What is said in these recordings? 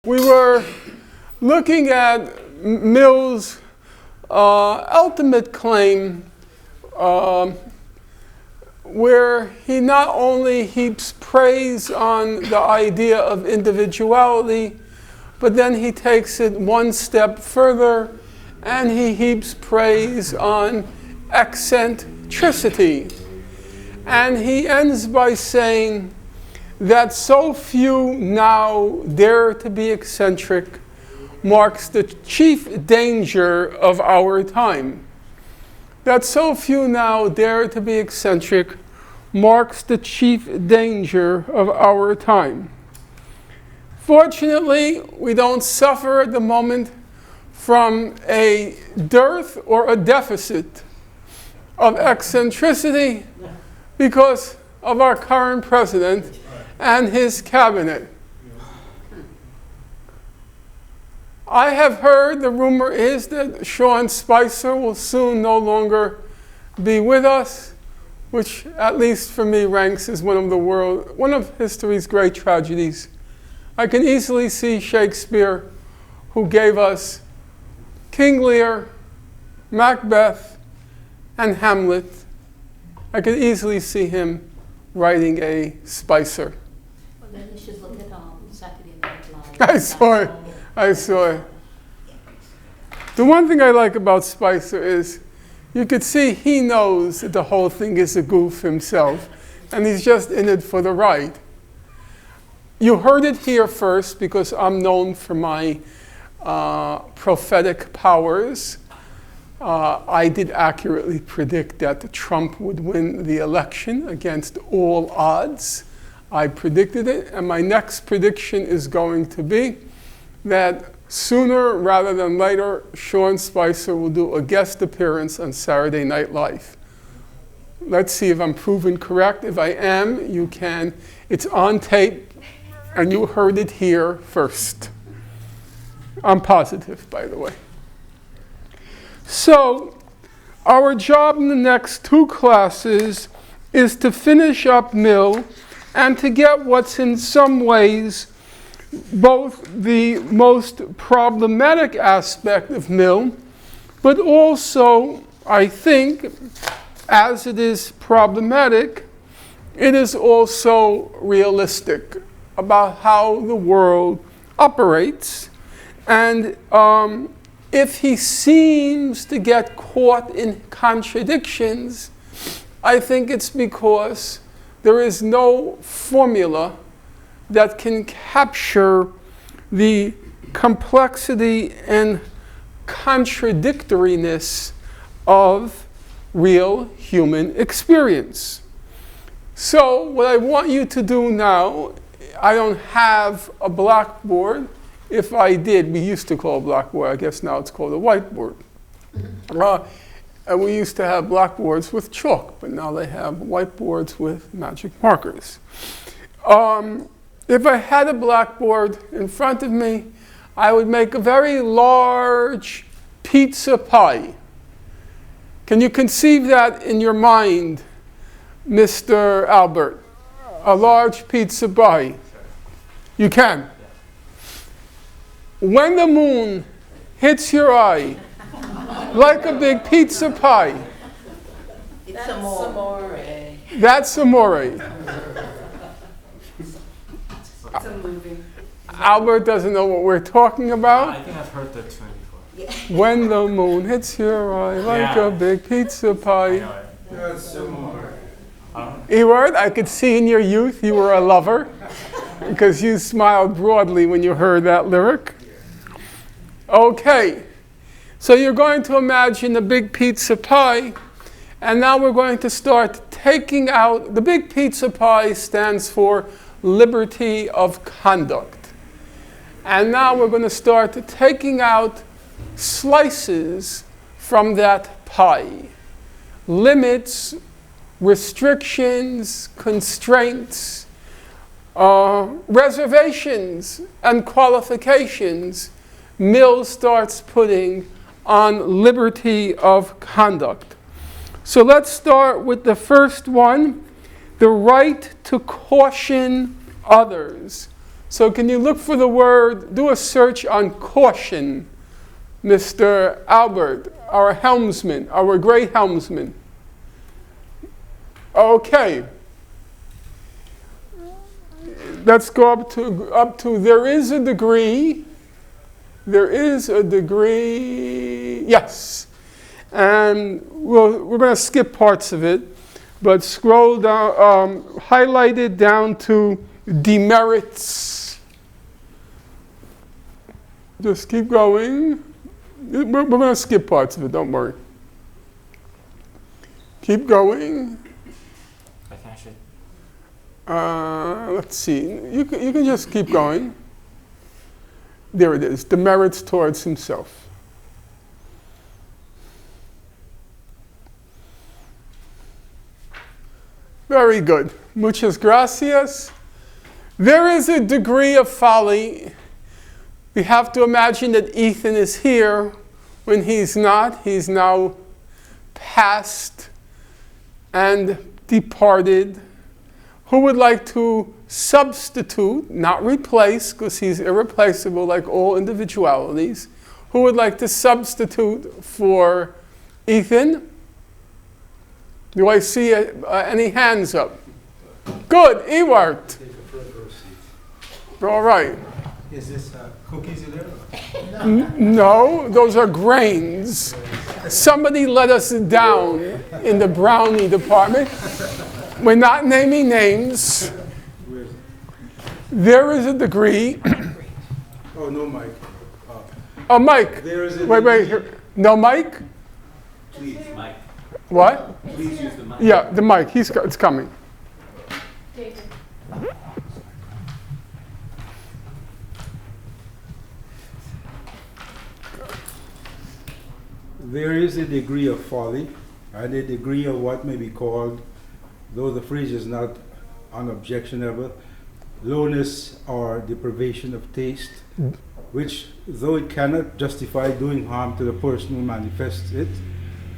We were looking at Mill's ultimate claim, where he not only heaps praise on the idea of individuality, but then he takes it one step further and he heaps praise on eccentricity. And he ends by saying that so few now dare to be eccentric marks the chief danger of our time. That so few now dare to be eccentric marks the chief danger of our time. Fortunately, we don't suffer at the moment from a dearth or a deficit of eccentricity because of our current president and his cabinet. I have heard, the rumor is that Sean Spicer will soon no longer be with us, which at least for me ranks as one of history's great tragedies. I can easily see Shakespeare, who gave us King Lear, Macbeth, and Hamlet. I can easily see him writing a Spicer. Well, then you should look at Saturday Night Live. I saw it. The one thing I like about Spicer is you could see he knows that the whole thing is a goof himself, and he's just in it for the ride. You heard it here first because I'm known for my prophetic powers. I did accurately predict that Trump would win the election against all odds. I predicted it, and my next prediction is going to be that sooner rather than later, Sean Spicer will do a guest appearance on Saturday Night Live. Let's see if I'm proven correct. If I am, you can. It's on tape, and you heard it here first. I'm positive, by the way. So, our job in the next two classes is to finish up Mill and to get what's in some ways both the most problematic aspect of Mill, but also, I think, as it is problematic, it is also realistic about how the world operates. And if he seems to get caught in contradictions, I think it's because there is no formula that can capture the complexity and contradictoriness of real human experience. So what I want you to do now, I don't have a blackboard. If I did, we used to call it a blackboard. I guess now it's called a whiteboard. And we used to have blackboards with chalk, but now they have whiteboards with magic markers. If I had a blackboard in front of me, I would make a very large pizza pie. Can you conceive that in your mind, Mr. Albert? A large pizza pie. You can. When the moon hits your eye, like a big pizza pie. That's amore. That's amore. It's a movie. Albert doesn't know what we're talking about. I think I've heard that term before. When the moon hits your eye, like a big pizza pie. That's amore. Ewart, I could see in your youth you were a lover because you smiled broadly when you heard that lyric. Okay, so you're going to imagine a big pizza pie, and now we're going to start taking out, the big pizza pie stands for liberty of conduct. And now we're going to start taking out slices from that pie. Limits, restrictions, constraints, reservations, and qualifications Mill starts putting on liberty of conduct. So let's start with the first one, the right to caution others. So can you look for the word, do a search on caution, Mr. Albert, our helmsman, our gray helmsman. Okay. Let's go up to there is a degree. There is a degree, yes. And we're going to skip parts of it, but scroll down, highlight it down to demerits. Just keep going. We're going to skip parts of it, don't worry. Keep going. I think I should. Let's see. You can just keep going. There it is. Demerits towards himself. Very good. Muchas gracias. There is a degree of folly. We have to imagine that Ethan is here when he's not. He's now passed and departed. Who would like to substitute, not replace, because he's irreplaceable like all individualities. Who would like to substitute for Ethan? Do I see any hands up? Good, Ewart. All right. Is this cookies in there? No, those are grains. Somebody let us down in the brownie department. We're not naming names. There is a degree. Oh, no, Mike. Oh, Mike. There is a Wait. Here. No, Mike? Please, Mike. What? Please use the mic. Yeah, the mic. It's coming. There is a degree of folly and a degree of what may be called, though the phrase is not unobjectionable, lowness or deprivation of taste, which, though it cannot justify doing harm to the person who manifests it,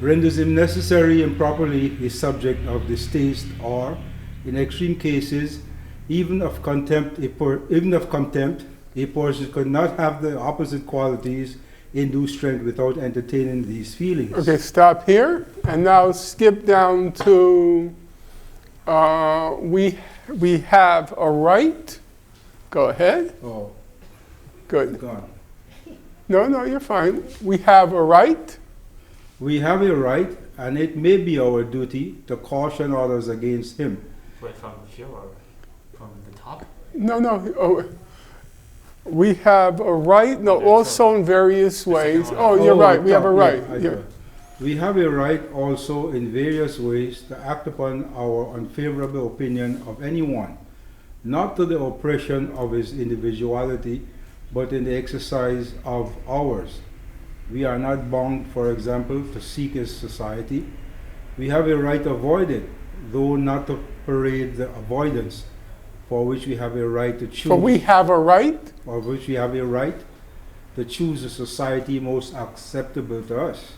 renders him necessarily and properly a subject of distaste, or, in extreme cases, even of contempt, a person could not have the opposite qualities in due strength without entertaining these feelings. Okay, stop here, and now skip down to we have a right. Go ahead. Oh, Good. gone. No, you're fine. We have a right. We have a right, and it may be our duty to caution others against him. Wait, from here or from the top? No. Oh, we have a right. No, Okay, also in various ways. Oh, you're right. We have a right. Yeah. We have a right also in various ways to act upon our unfavorable opinion of anyone, not to the oppression of his individuality, but in the exercise of ours. We are not bound, for example, to seek his society. We have a right to avoid it, though not to parade the avoidance, for which we have a right to choose. So we have a right. For which we have a right to choose a society most acceptable to us.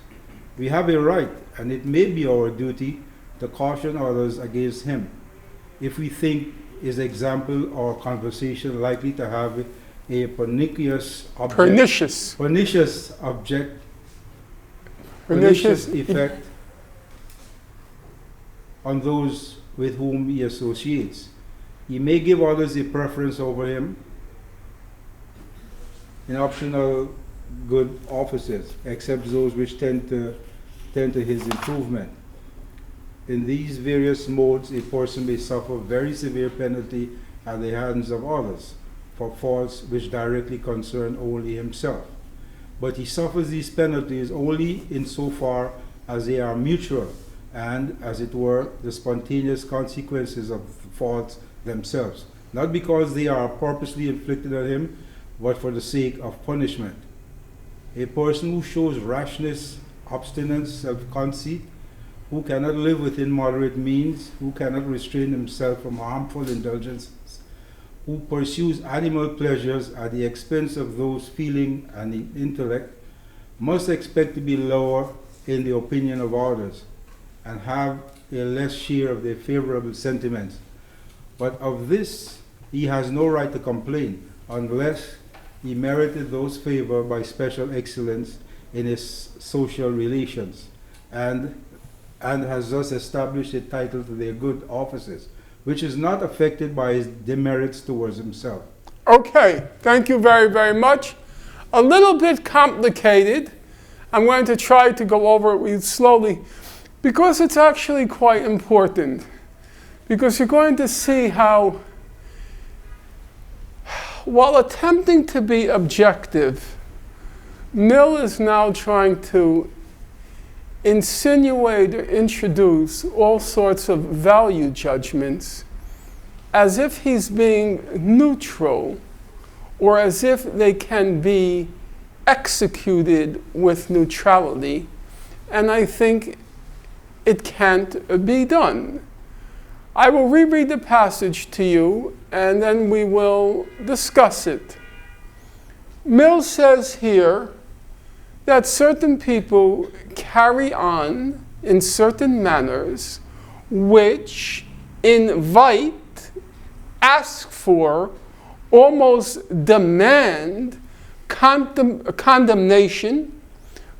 We have a right, and it may be our duty, to caution others against him, if we think his example or conversation likely to have a pernicious effect on those with whom he associates. He may give others a preference over him in optional good offices, except those which tend to his improvement. In these various modes, a person may suffer very severe penalty at the hands of others for faults which directly concern only himself. But he suffers these penalties only insofar as they are mutual and, as it were, the spontaneous consequences of the faults themselves, not because they are purposely inflicted on him, but for the sake of punishment. A person who shows rashness, obstinance, self-conceit, who cannot live within moderate means, who cannot restrain himself from harmful indulgences, who pursues animal pleasures at the expense of those feeling and intellect, must expect to be lower in the opinion of others and have a less share of their favorable sentiments. But of this he has no right to complain unless he merited those favor by special excellence in his social relations and has thus established a title to their good offices, which is not affected by his demerits towards himself. Okay, thank you very, very much. A little bit complicated. I'm going to try to go over it with slowly because it's actually quite important. Because you're going to see how, while attempting to be objective, Mill is now trying to insinuate or introduce all sorts of value judgments as if he's being neutral or as if they can be executed with neutrality. And I think it can't be done. I will reread the passage to you and then we will discuss it. Mill says here that certain people carry on in certain manners which invite, ask for, almost demand condemnation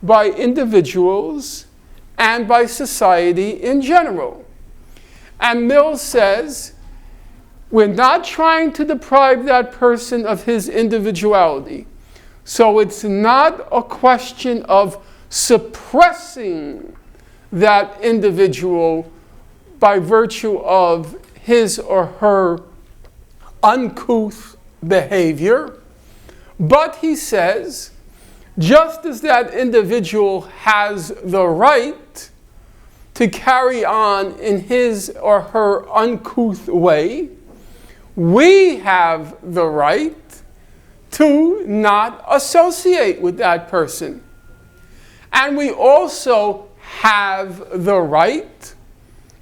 by individuals and by society in general. And Mill says, we're not trying to deprive that person of his individuality. So it's not a question of suppressing that individual by virtue of his or her uncouth behavior. But he says, just as that individual has the right to carry on in his or her uncouth way, we have the right to not associate with that person. And we also have the right,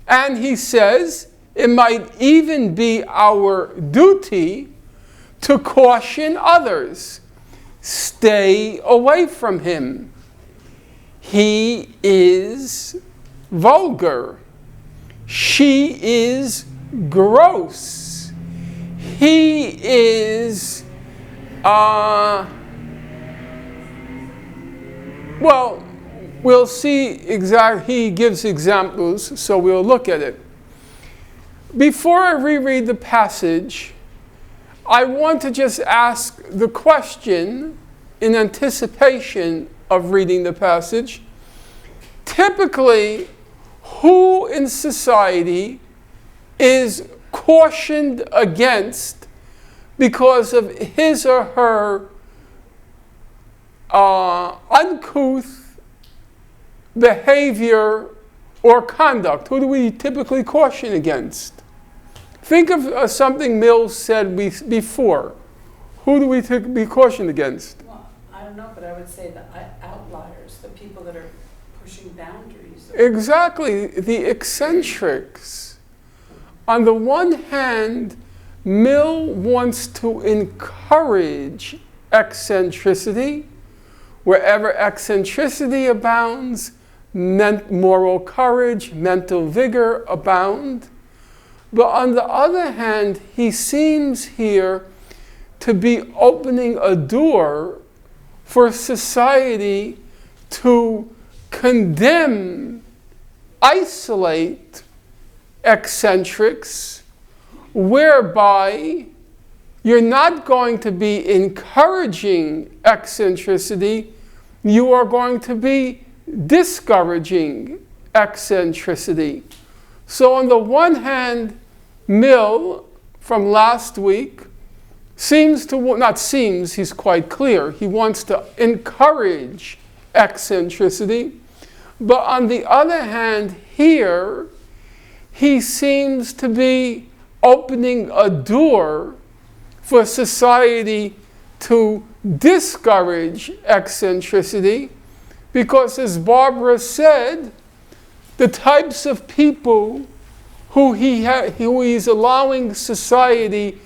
and he says it might even be our duty to caution others. Stay away from him. He is vulgar. She is gross. He is, well, we'll see he gives examples, so we'll look at it. Before I reread the passage, I want to just ask the question in anticipation of reading the passage. Typically, who in society is cautioned against because of his or her uncouth behavior or conduct? Who do we typically caution against? Think of something Mill said before. Who do we be cautioned against? Well, I don't know, but I would say the outliers, the people that are pushing boundaries. Exactly, the eccentrics. On the one hand, Mill wants to encourage eccentricity. Wherever eccentricity abounds, moral courage, mental vigor abound. But on the other hand, he seems here to be opening a door for society to condemn, isolate eccentrics, whereby you're not going to be encouraging eccentricity, you are going to be discouraging eccentricity. So on the one hand, Mill, from last week, he's quite clear, he wants to encourage eccentricity. But on the other hand, here, he seems to be opening a door for society to discourage eccentricity, because as Barbara said, the types of people who he's allowing society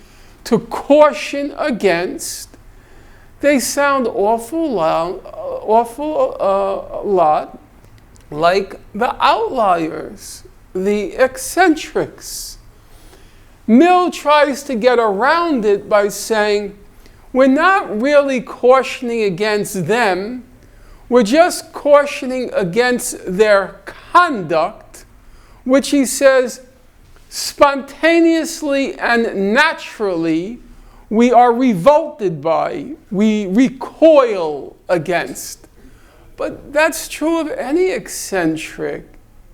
to caution against, they sound awful lot like the outliers, the eccentrics. Mill tries to get around it by saying, we're not really cautioning against them, we're just cautioning against their conduct, which he says, spontaneously and naturally, we are revolted by, we recoil against. But that's true of any eccentric.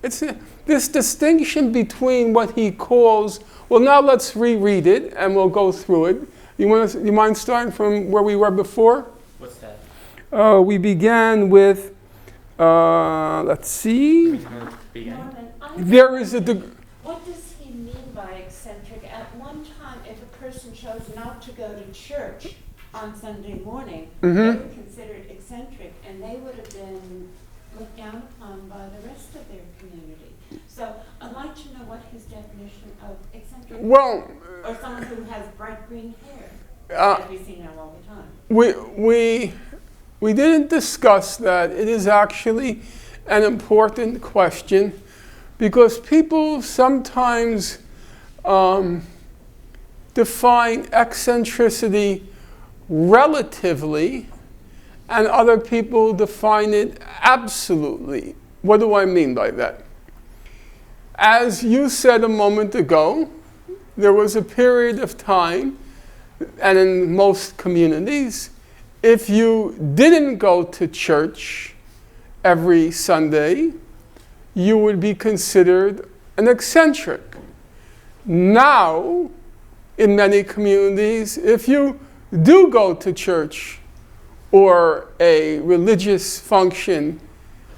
It's this distinction between what he calls, well, now let's reread it and we'll go through it. You mind starting from where we were before? What's that? We began with, let's see. Norman, There is a what does he mean by eccentric? At one time, if a person chose not to go to church on Sunday morning, they were considered eccentric, and they would have been looked down upon by the rest of their community. So I'd like to know what his definition of eccentric is. well, Or someone who has bright green hair, as we see now all the time. we didn't discuss that. It is actually an important question because people sometimes define eccentricity relatively and other people define it absolutely. What do I mean by that? As you said a moment ago, there was a period of time, and in most communities, if you didn't go to church every Sunday, you would be considered an eccentric. Now, in many communities, if you do go to church or a religious function,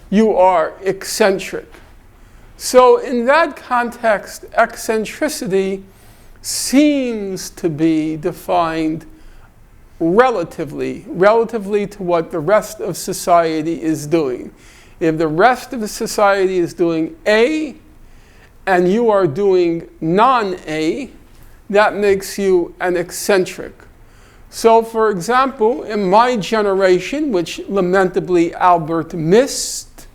you are eccentric. So in that context, eccentricity seems to be defined relatively to what the rest of society is doing. If the rest of the society is doing A and you are doing non-A, that makes you an eccentric. So for example, in my generation, which lamentably Albert missed,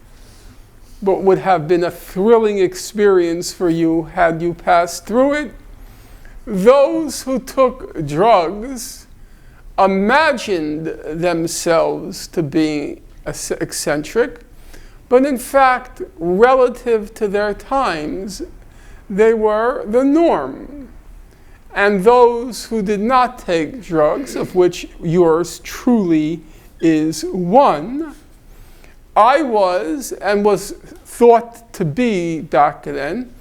but would have been a thrilling experience for you had you passed through it, those who took drugs imagined themselves to be eccentric, but in fact, relative to their times, they were the norm. And those who did not take drugs, of which yours truly is one, I was, and was thought to be back then,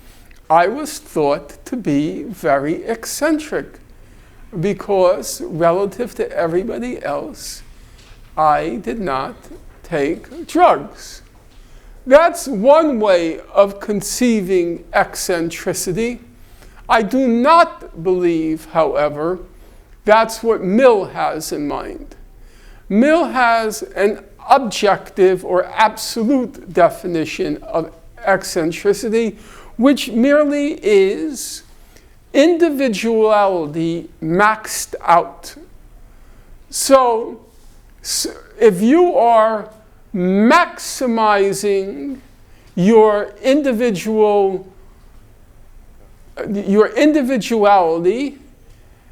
I was thought to be very eccentric because relative to everybody else, I did not take drugs. That's one way of conceiving eccentricity. I do not believe, however, that's what Mill has in mind. Mill has an objective or absolute definition of eccentricity, which merely is individuality maxed out. So if you are maximizing your individuality,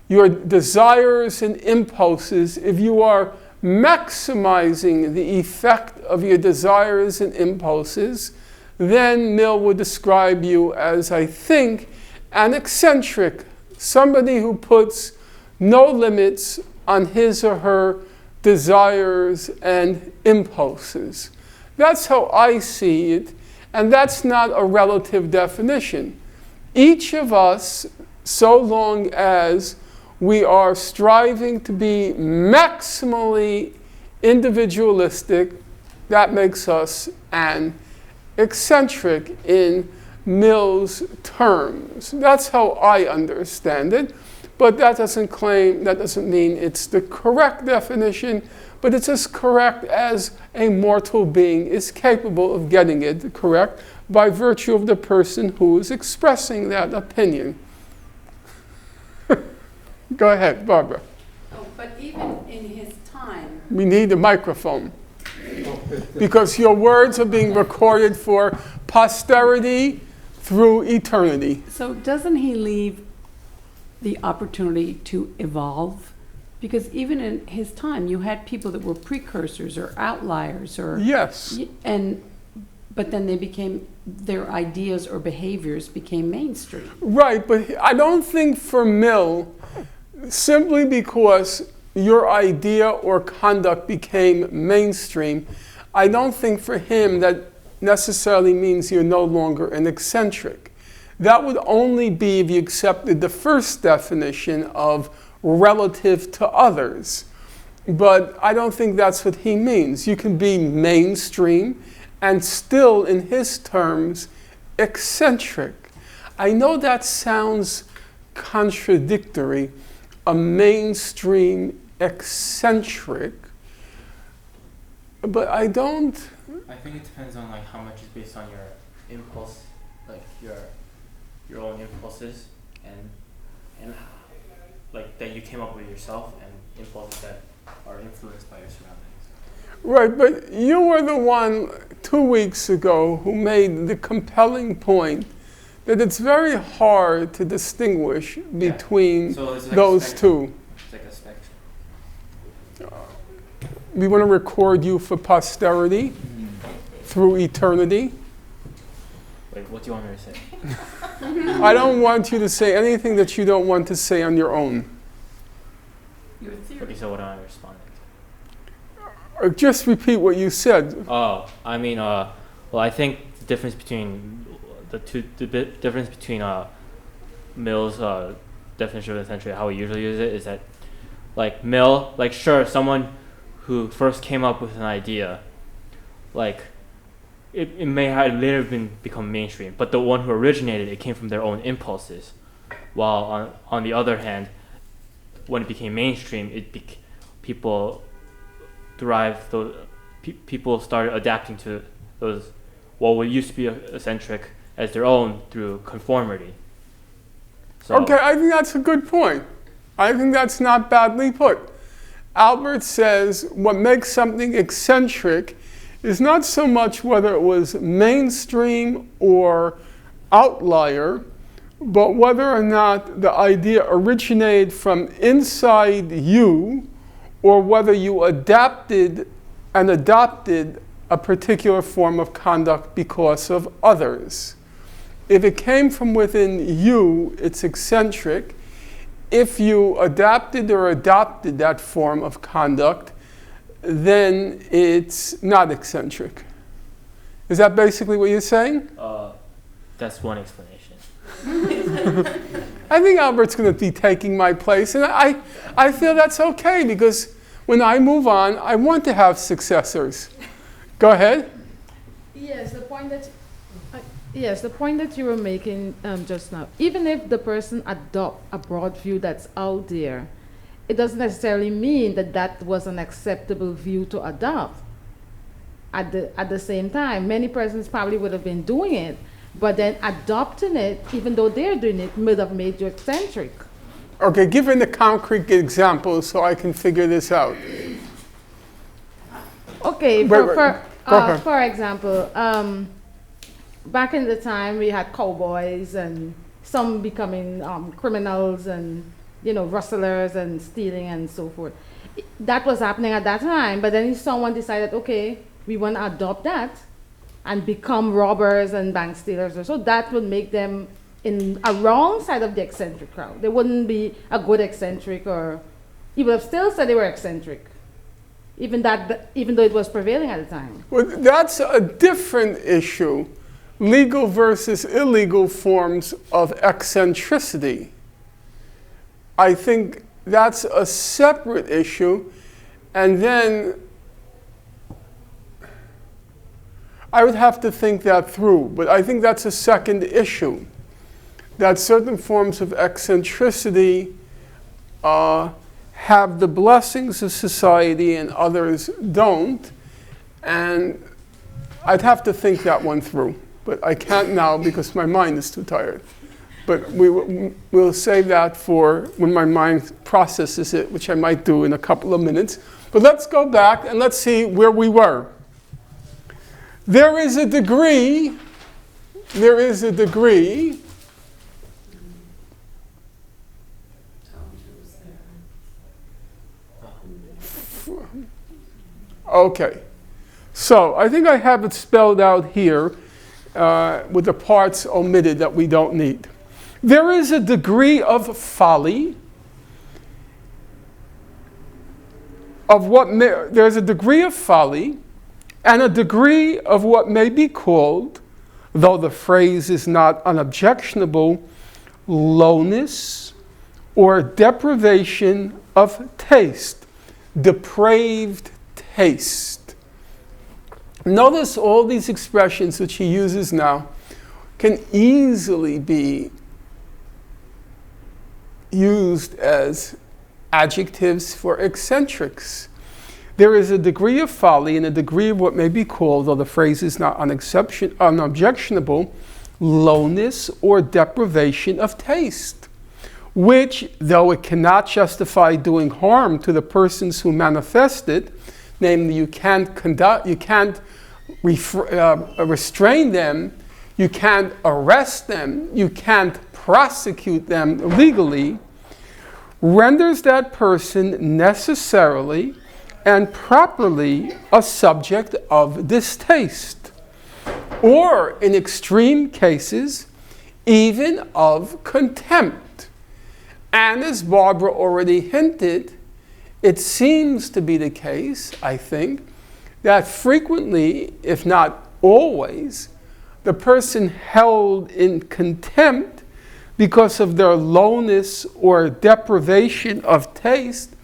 your desires and impulses, if you are maximizing the effect of your desires and impulses, then Mill would describe you as, I think, an eccentric, somebody who puts no limits on his or her desires and impulses. That's how I see it, and that's not a relative definition. Each of us, so long as we are striving to be maximally individualistic, that makes us an eccentric in Mill's terms. That's how I understand it, but that doesn't mean it's the correct definition, but it's as correct as a mortal being is capable of getting it correct by virtue of the person who is expressing that opinion. Go ahead, Barbara. Oh, but even in his time, We need a microphone because your words are being recorded for posterity through eternity. so doesn't he leave the opportunity to evolve? Because even in his time, you had people that were precursors or outliers or Yes. but then their ideas or behaviors became mainstream. Right, but I don't think for Mill, simply because your idea or conduct became mainstream, I don't think for him that necessarily means you're no longer an eccentric. That would only be if you accepted the first definition of relative to others. But I don't think that's what he means. You can be mainstream and still, in his terms, eccentric. I know that sounds contradictory, a mainstream eccentric, but I don't. I think it depends on like how much is based on your impulse, like your own impulses, and like that you came up with yourself, and impulses that are influenced by your surroundings. Right, but you were the one 2 weeks ago who made the compelling point that it's very hard to distinguish between So it's like those a spectrum. two. It's like a spectrum. We want to record you for posterity through eternity. Wait, what do you want me to say? I don't want you to say anything that you don't want to say on your own. Your theory. Okay, so what am I responding Or just repeat what you said. to? Oh, I mean, well, I think the difference between difference between Mill's definition of eccentric, how we usually use it, is that like Mill, like sure, someone who first came up with an idea, like it may have later become mainstream, but the one who originated it came from their own impulses, while on the other hand, when it became mainstream, people derived those people started adapting to those what would used to be eccentric as their own through conformity. So, Okay, I think that's a good point. I think that's not badly put. Albert says what makes something eccentric is not so much whether it was mainstream or outlier, but whether or not the idea originated from inside you, or whether you adapted and adopted a particular form of conduct because of others. If it came from within you, it's eccentric. If you adapted or adopted that form of conduct, then it's not eccentric. Is that basically what you're saying? that's one explanation. I think Albert's going to be taking my place, and I feel that's okay, because when I move on, I want to have successors. Go ahead. Yes, the point that you were making just now. Even if the person adopt a broad view that's out there, it doesn't necessarily mean that that was an acceptable view to adopt. At the same time, many persons probably would have been doing it, but then adopting it, even though they're doing it, would have made you eccentric. Okay, give me the concrete example so I can figure this out. Okay, Wait, go ahead. for example, back in the time we had cowboys and some becoming criminals and rustlers and stealing and so forth. That was happening at that time, but then someone decided, okay, we want to adopt that and become robbers and bank stealers. So that would make them in a wrong side of the eccentric crowd. They wouldn't be a good eccentric, or you would have still said they were eccentric, even though it was prevailing at the time. Well, that's a different issue. Legal versus illegal forms of eccentricity. I think that's a separate issue, and then I would have to think that through, but I think that's a second issue, that certain forms of eccentricity have the blessings of society and others don't, and I'd have to think that one through, but I can't now because my mind is too tired. But we'll save that for when my mind processes it, which I might do in a couple of minutes. But let's go back and let's see where we were. There is a degree Okay. So I think I have it spelled out here with the parts omitted that we don't need. There is a degree of folly there's a degree of folly and a degree of what may be called, though the phrase is not unobjectionable, lowness or deprivation of taste, depraved taste. Notice all these expressions which he uses now can easily be used as adjectives for eccentrics. There is a degree of folly and a degree of what may be called, though the phrase is not unobjectionable, lowness or deprivation of taste, which, though it cannot justify doing harm to the persons who manifest it, namely you can't restrain them, you can't arrest them, you can't prosecute them legally, renders that person necessarily and properly a subject of distaste, or in extreme cases, even of contempt. And as Barbara already hinted, it seems to be the case, I think, that frequently, if not always, the person held in contempt because of their lowness or deprivation of taste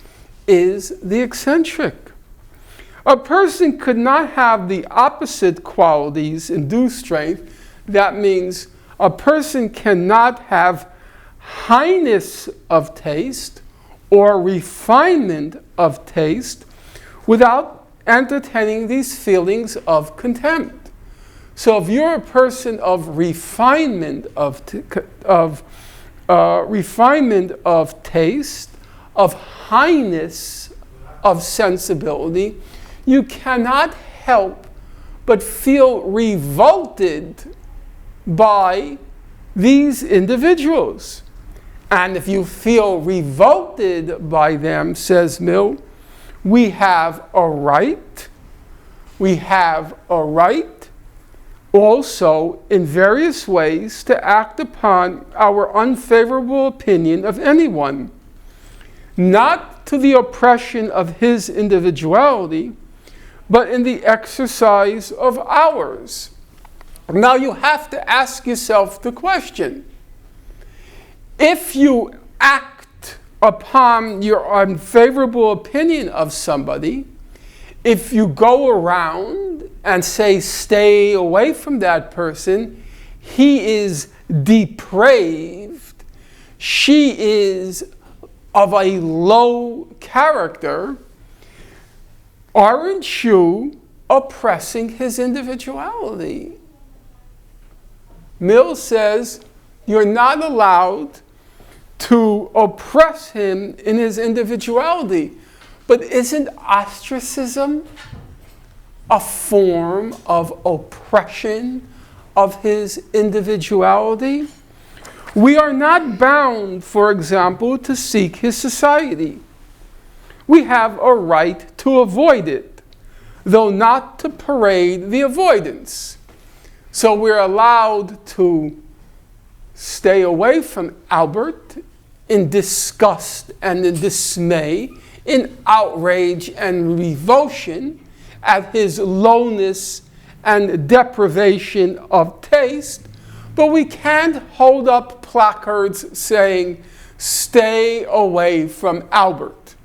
is the eccentric. A person could not have the opposite qualities in due strength. That means a person cannot have highness of taste or refinement of taste without entertaining these feelings of contempt. So if you're a person of refinement of taste, of highness of sensibility, you cannot help but feel revolted by these individuals. And if you feel revolted by them, says Mill, we have a right also in various ways to act upon our unfavorable opinion of anyone, not to the oppression of his individuality, but in the exercise of ours. Now you have to ask yourself the question, if you act upon your unfavorable opinion of somebody, if you go around and say, stay away from that person, he is depraved, she is of a low character, aren't you oppressing his individuality? Mill says you're not allowed to oppress him in his individuality. But isn't ostracism a form of oppression of his individuality? We are not bound, for example, to seek his society. We have a right to avoid it, though not to parade the avoidance. So we're allowed to stay away from Albert in disgust and in dismay, in outrage and revulsion at his lowness and deprivation of taste, but we can't hold up placards saying, stay away from Albert.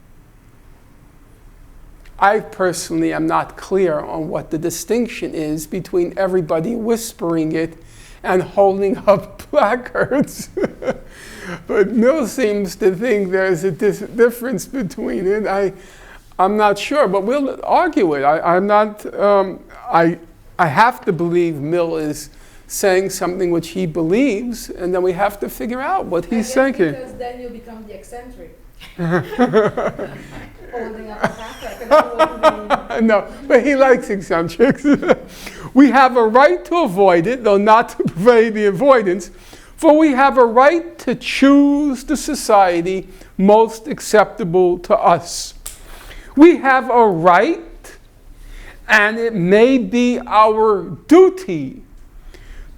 I personally am not clear on what the distinction is between everybody whispering it and holding up placards. But Mill seems to think there's a difference between it. I'm not sure, but we'll argue it. I have to believe Mill is saying something which he believes, and then we have to figure out what he's saying. Because then you become the eccentric. Holding up a placard. No, but he likes eccentrics. We have a right to avoid it, though not to pervade the avoidance, for we have a right to choose the society most acceptable to us. We have a right, and it may be our duty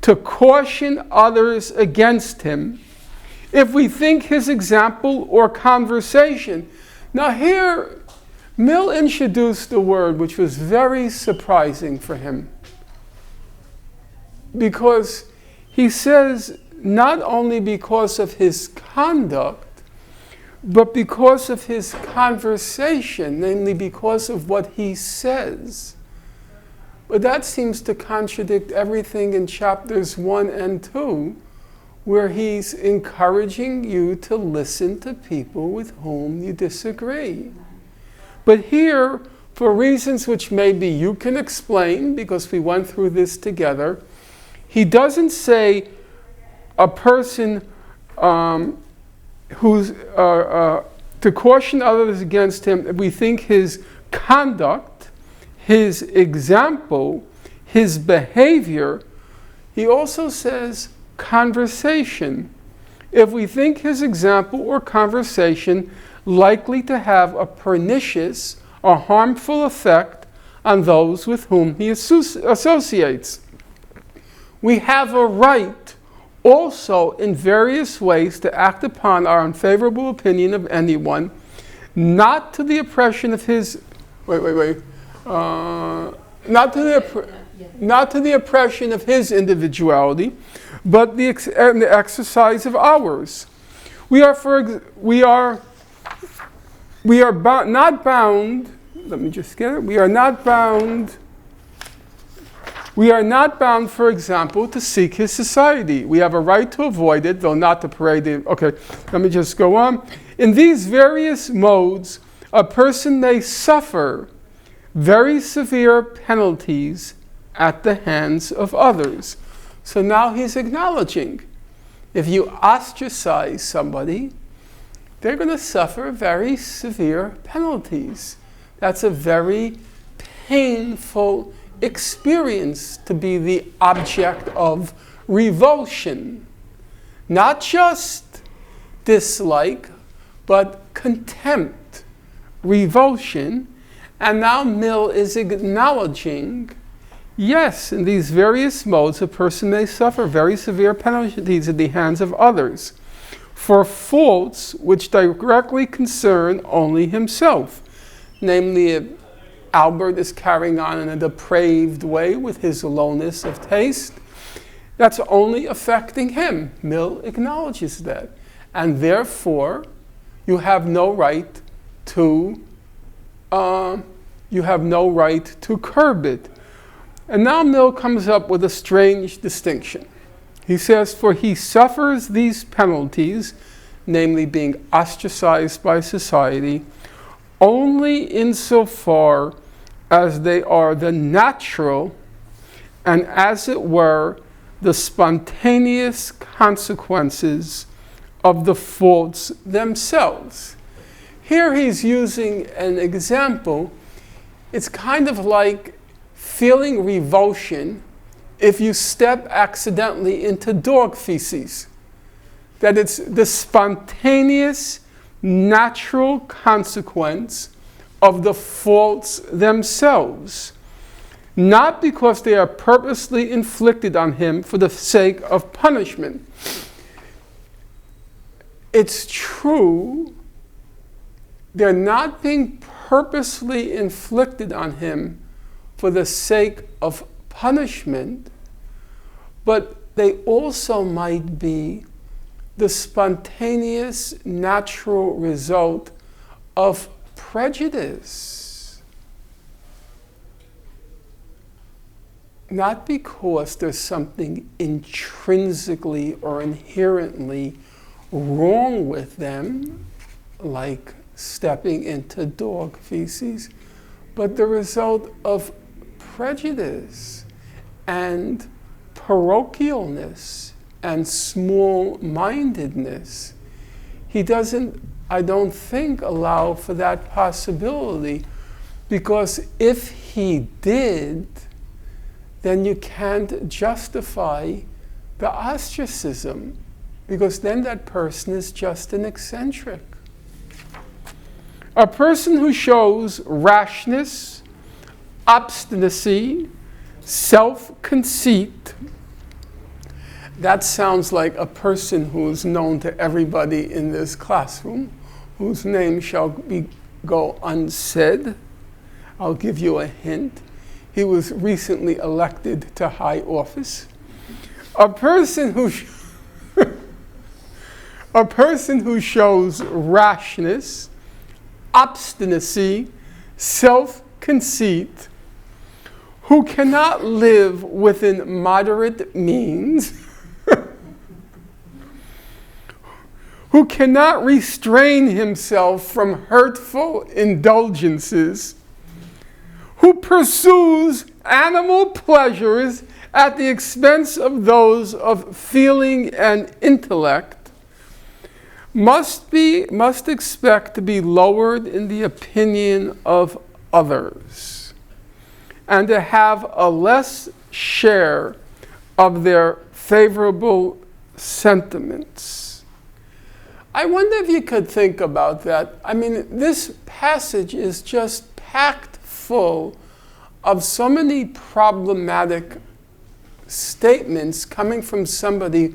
to caution others against him if we think his example or conversation. Now here, Mill introduced a word which was very surprising for him, because he says not only because of his conduct, but because of his conversation, namely because of what he says. But that seems to contradict everything in chapters 1 and 2, where he's encouraging you to listen to people with whom you disagree. But here, for reasons which maybe you can explain, because we went through this together, he doesn't say a person who's to caution others against him if we think his conduct, his example, his behavior. He also says conversation. If we think his example or conversation likely to have a pernicious or harmful effect on those with whom he associates. We have a right also in various ways to act upon our unfavorable opinion of anyone, not to the oppression of his, not to the oppression of his individuality, but the exercise of ours. We are not bound. Let me just get it. We are not bound. We are not bound, for example, to seek his society. We have a right to avoid it, though not to parade it. Okay, let me just go on. In these various modes, a person may suffer very severe penalties at the hands of others. So now he's acknowledging, if you ostracize somebody, they're going to suffer very severe penalties. That's a very painful experience to be the object of revulsion. Not just dislike, but contempt, revulsion. And now Mill is acknowledging, yes, in these various modes, a person may suffer very severe penalties at the hands of others for faults which directly concern only himself. Namely, if Albert is carrying on in a depraved way with his lowness of taste, that's only affecting him. Mill acknowledges that. And therefore, you have no right to curb it. And now Mill comes up with a strange distinction. He says, for he suffers these penalties, namely being ostracized by society, only insofar as they are the natural and, as it were, the spontaneous consequences of the faults themselves. Here he's using an example. It's kind of like feeling revulsion if you step accidentally into dog feces. That it's the spontaneous, natural consequence of the faults themselves, not because they are purposely inflicted on him for the sake of punishment. It's true, they're not being purposely inflicted on him for the sake of punishment, but they also might be the spontaneous, natural result of prejudice. Not because there's something intrinsically or inherently wrong with them, like stepping into dog feces, but the result of prejudice and parochialness and small-mindedness. He doesn't, I don't think, allow for that possibility, because if he did, then you can't justify the ostracism, because then that person is just an eccentric. A person who shows rashness, obstinacy, self-conceit. That sounds like a person who is known to everybody in this classroom, whose name shall go unsaid. I'll give you a hint. He was recently elected to high office. A person who shows rashness, obstinacy, self-conceit, who cannot live within moderate means, who cannot restrain himself from hurtful indulgences, who pursues animal pleasures at the expense of those of feeling and intellect, must expect to be lowered in the opinion of others, and to have a less share of their favorable sentiments. I wonder if you could think about that. I mean, this passage is just packed full of so many problematic statements coming from somebody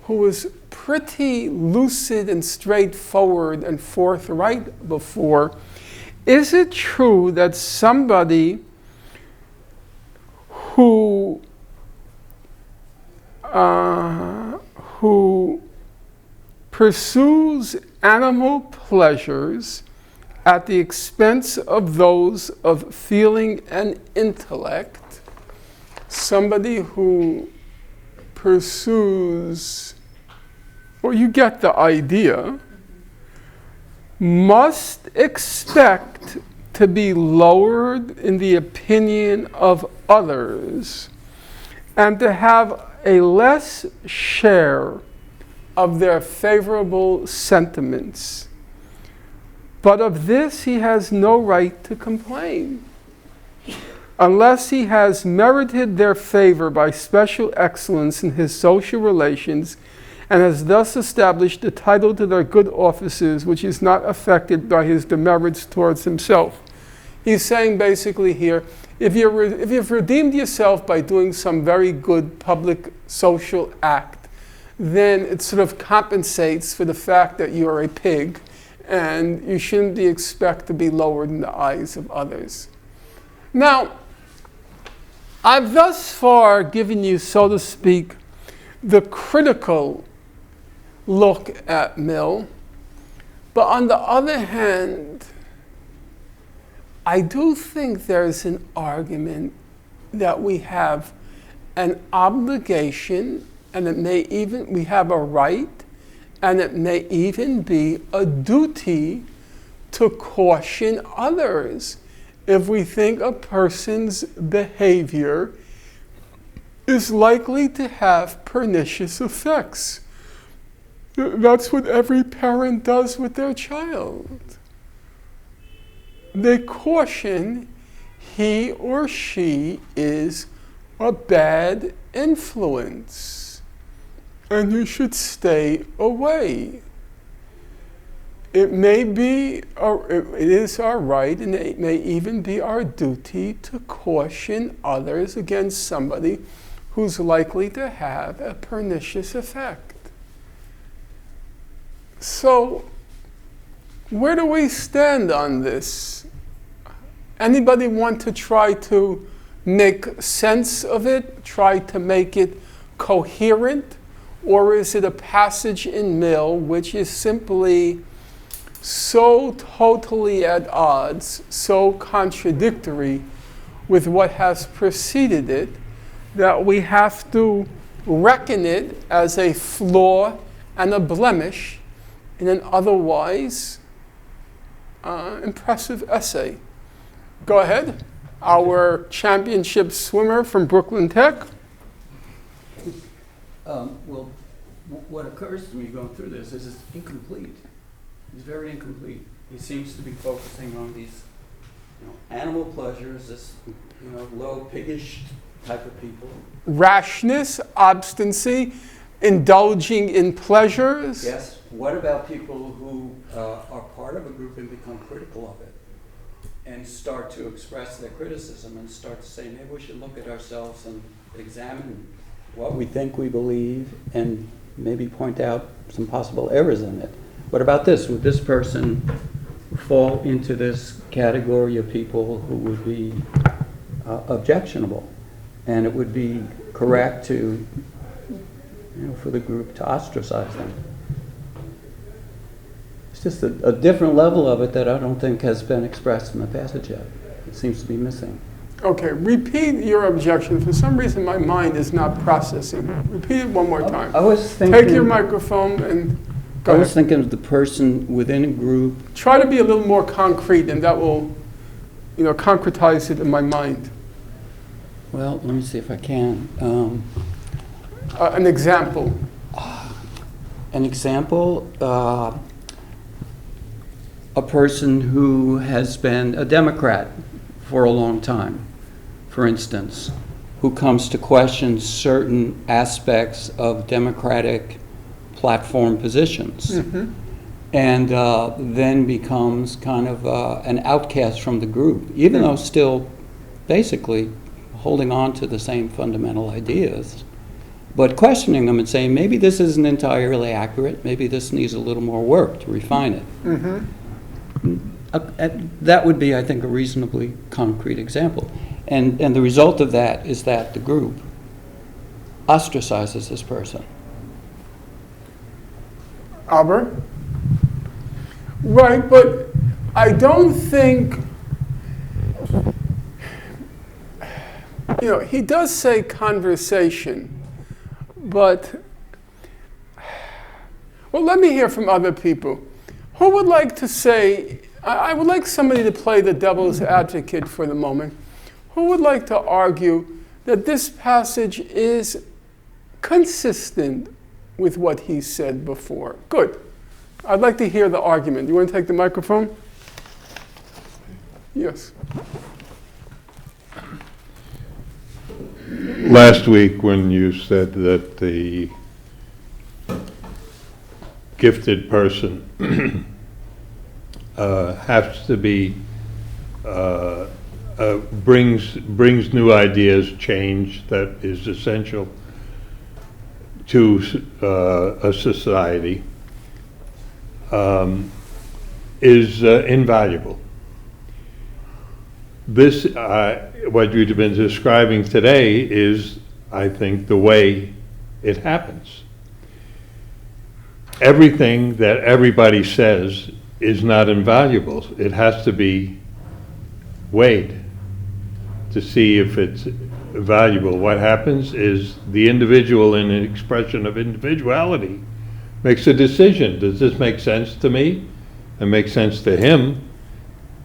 who was pretty lucid and straightforward and forthright before. Is it true that somebody who pursues animal pleasures at the expense of those of feeling and intellect, somebody who pursues, well, you get the idea, must expect to be lowered in the opinion of others and to have a less share of their favorable sentiments. But of this he has no right to complain, unless he has merited their favor by special excellence in his social relations and has thus established a title to their good offices which is not affected by his demerits towards himself. He's saying basically here, if you've redeemed yourself by doing some very good public social act, then it sort of compensates for the fact that you are a pig, and you shouldn't be expected to be lowered in the eyes of others. Now, I've thus far given you, so to speak, the critical look at Mill, but on the other hand, I do think there's an argument that we have an obligation, and we have a right, and it may even be a duty to caution others if we think a person's behavior is likely to have pernicious effects. That's what every parent does with their child. They caution he or she is a bad influence, and you should stay away. It is our right, and it may even be our duty to caution others against somebody who's likely to have a pernicious effect. So, where do we stand on this? Anybody want to try to make sense of it, try to make it coherent? Or is it a passage in Mill which is simply so totally at odds, so contradictory with what has preceded it, that we have to reckon it as a flaw and a blemish in an otherwise impressive essay? Go ahead. Our championship swimmer from Brooklyn Tech. Well, what occurs to me going through this is it's incomplete. It's very incomplete. He seems to be focusing on these, animal pleasures, this, low, piggish type of people. Rashness, obstinacy, indulging in pleasures. Yes. What about people who are part part of a group and become critical of it and start to express their criticism and start to say, maybe we should look at ourselves and examine what we think we believe and maybe point out some possible errors in it. What about this? Would this person fall into this category of people who would be objectionable? And it would be correct to, for the group to ostracize them. It's just a different level of it that I don't think has been expressed in the passage yet. It seems to be missing. Okay, repeat your objection. For some reason, my mind is not processing. Repeat it one more time. I was thinking. Take your microphone and go I ahead. was thinking of the person within a group. Try to be a little more concrete, and that will, concretize it in my mind. Well, let me see if I can. An example. An example, a person who has been a Democrat for a long time, for instance, who comes to question certain aspects of Democratic platform positions, and then becomes kind of an outcast from the group, even though still basically holding on to the same fundamental ideas, but questioning them and saying, maybe this isn't entirely accurate, maybe this needs a little more work to refine it. That would be, I think, a reasonably concrete example. And the result of that is that the group ostracizes this person. Albert? Right, but I don't think, he does say conversation, but, well, let me hear from other people. Who would like to say, I would like somebody to play the devil's advocate for the moment. Who would like to argue that this passage is consistent with what he said before? Good. I'd like to hear the argument. You want to take the microphone? Yes. Last week when you said that the gifted person has to be brings new ideas, change that is essential to a society, is invaluable. This, what you've been describing today is, I think, the way it happens. Everything that everybody says is not invaluable. It has to be weighed to see if it's valuable. What happens is the individual, in an expression of individuality, makes a decision. Does this make sense to me? And make sense to him?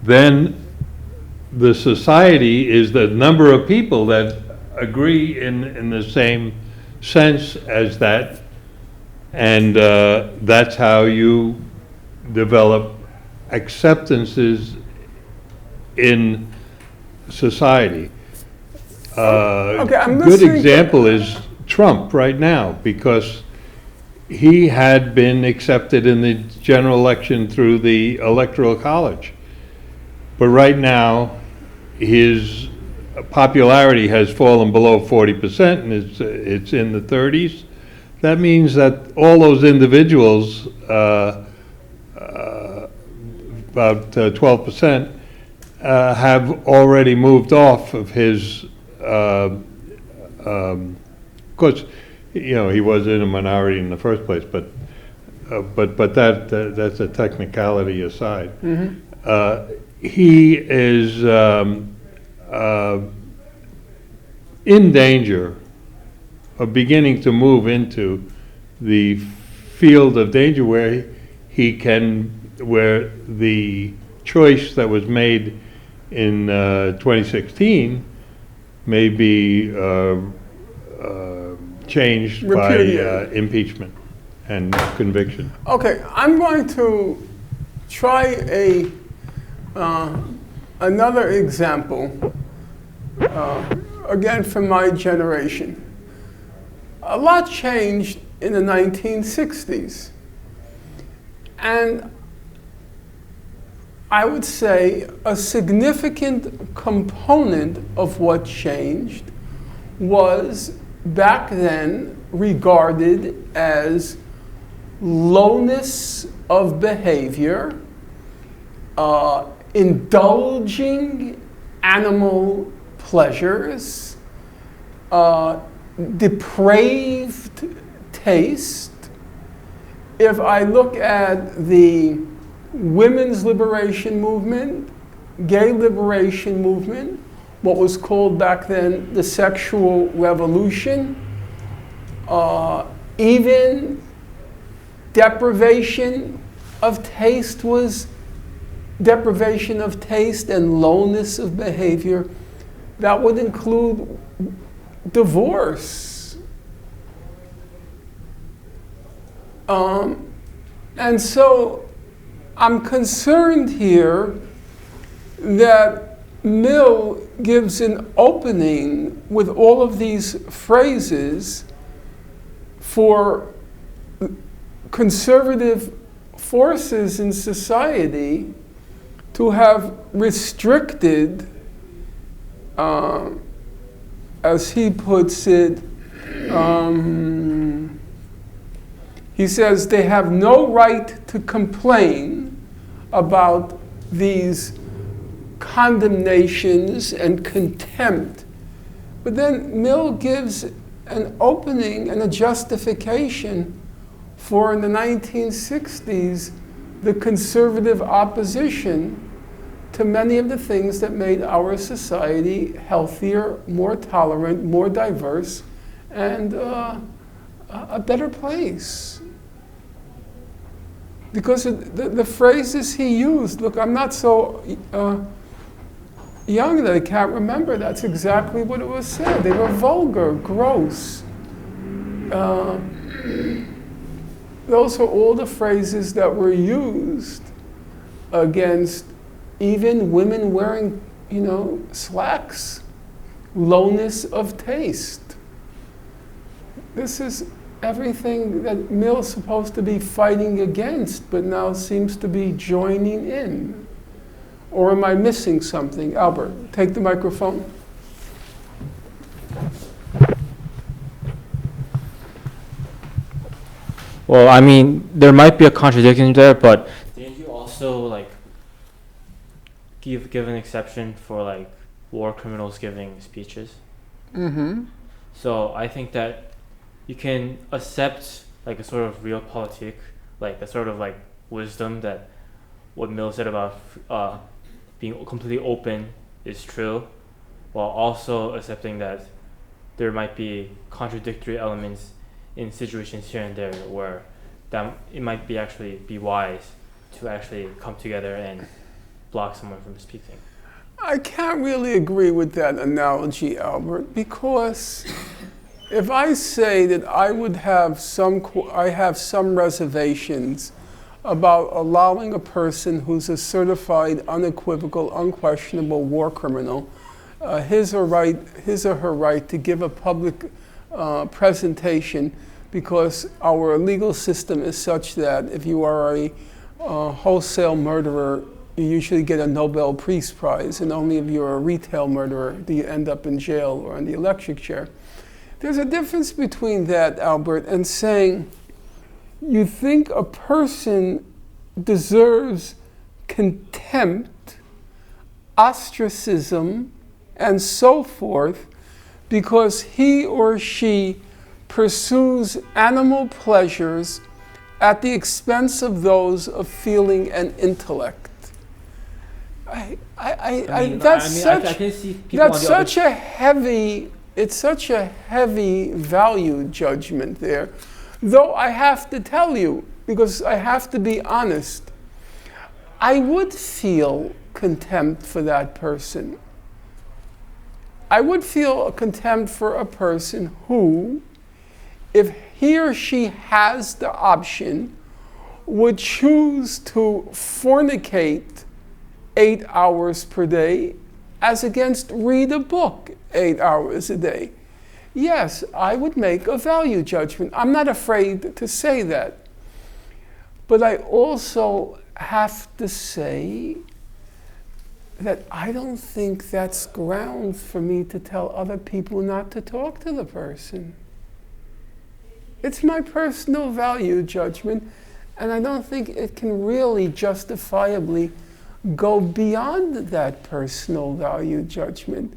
Then the society is the number of people that agree in the same sense as that, and that's how you develop acceptances in society. Okay, I'm good listening. example is Trump right now, because he had been accepted in the general election through the Electoral College. But right now, his popularity has fallen below 40%, and it's in the 30s. That means that all those individuals, about 12%, have already moved off of his, of course, he was in a minority in the first place, but that's a technicality aside. He is in danger of beginning to move into the field of danger where where the choice that was made in 2016 may be changed by impeachment and conviction. Okay, I'm going to try another example, again from my generation. A lot changed in the 1960s. And I would say a significant component of what changed was back then regarded as lowness of behavior, indulging animal pleasures, depraved taste. If I look at the women's liberation movement, gay liberation movement, what was called back then the sexual revolution, even deprivation of taste and lowness of behavior. That would include divorce. And so I'm concerned here that Mill gives an opening with all of these phrases for conservative forces in society to have restricted, as he puts it, he says they have no right to complain about these condemnations and contempt. But then Mill gives an opening and a justification for, in the 1960s, the conservative opposition to many of the things that made our society healthier, more tolerant, more diverse, and a better place. Because the phrases he used, look, I'm not so young that I can't remember. That's exactly what it was said. They were vulgar, gross. Those are all the phrases that were used against even women wearing, slacks. Lowness of taste. This is everything that Mill's supposed to be fighting against, but now seems to be joining in. Or am I missing something? Albert, take the microphone. Well, I mean, there might be a contradiction there, but didn't you also give an exception for war criminals giving speeches? Mm-hmm. So I think that you can accept a sort of realpolitik, the sort of wisdom that what Mill said about being completely open is true, while also accepting that there might be contradictory elements in situations here and there where that it might be wise to actually come together and block someone from speaking. I can't really agree with that analogy, Albert, because if I say that I have some reservations about allowing a person who's a certified, unequivocal, unquestionable war criminal, his or her right to give a public presentation, because our legal system is such that if you are a wholesale murderer, you usually get a Nobel Peace Prize, and only if you're a retail murderer do you end up in jail or in the electric chair. There's a difference between that, Albert, and saying you think a person deserves contempt, ostracism, and so forth because he or she pursues animal pleasures at the expense of those of feeling and intellect. It's such a heavy value judgment there. Though I have to tell you, because I have to be honest, I would feel contempt for that person. I would feel contempt for a person who, if he or she has the option, would choose to fornicate 8 hours per day as against read a book 8 hours a day. Yes, I would make a value judgment. I'm not afraid to say that. But I also have to say that I don't think that's grounds for me to tell other people not to talk to the person. It's my personal value judgment, and I don't think it can really justifiably go beyond that personal value judgment.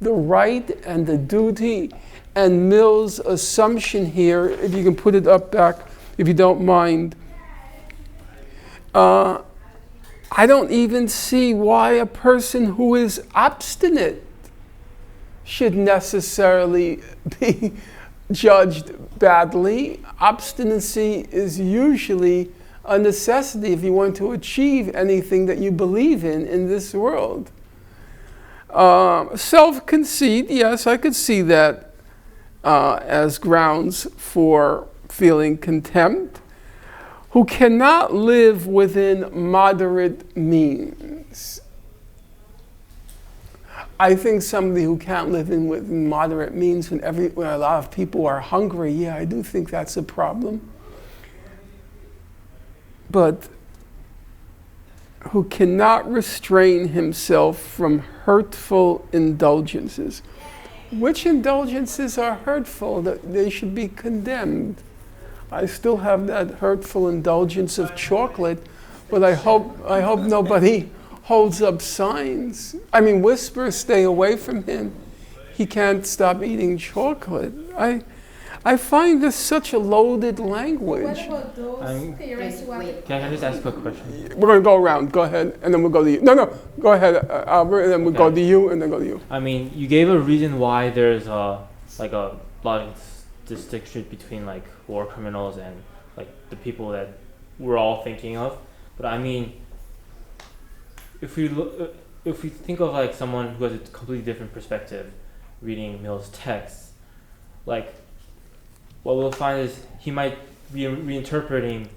The right and the duty and Mill's assumption here, if you can put it up back, if you don't mind, I don't even see why a person who is obstinate should necessarily be judged badly. Obstinacy is usually a necessity if you want to achieve anything that you believe in this world. Self-conceit, yes, I could see that as grounds for feeling contempt. Who cannot live within moderate means. I think somebody who can't live within moderate means when a lot of people are hungry, yeah, I do think that's a problem. But who cannot restrain himself from hurtful indulgences. Which indulgences are hurtful? That they should be condemned. I still have that hurtful indulgence of chocolate, but I hope nobody holds up signs. I mean, whisper, stay away from him. He can't stop eating chocolate. I find this such a loaded language. What about those theorists who are... Can I just ask a quick question? We're going to go around. Go ahead, and then we'll go to you. No, go ahead, Albert, and then we'll go to you, and then go to you. I mean, you gave a reason why there's a lot of distinction between like war criminals and like the people that we're all thinking of. But I mean, if we think of like someone who has a completely different perspective reading Mill's text, like what we'll find is he might be reinterpreting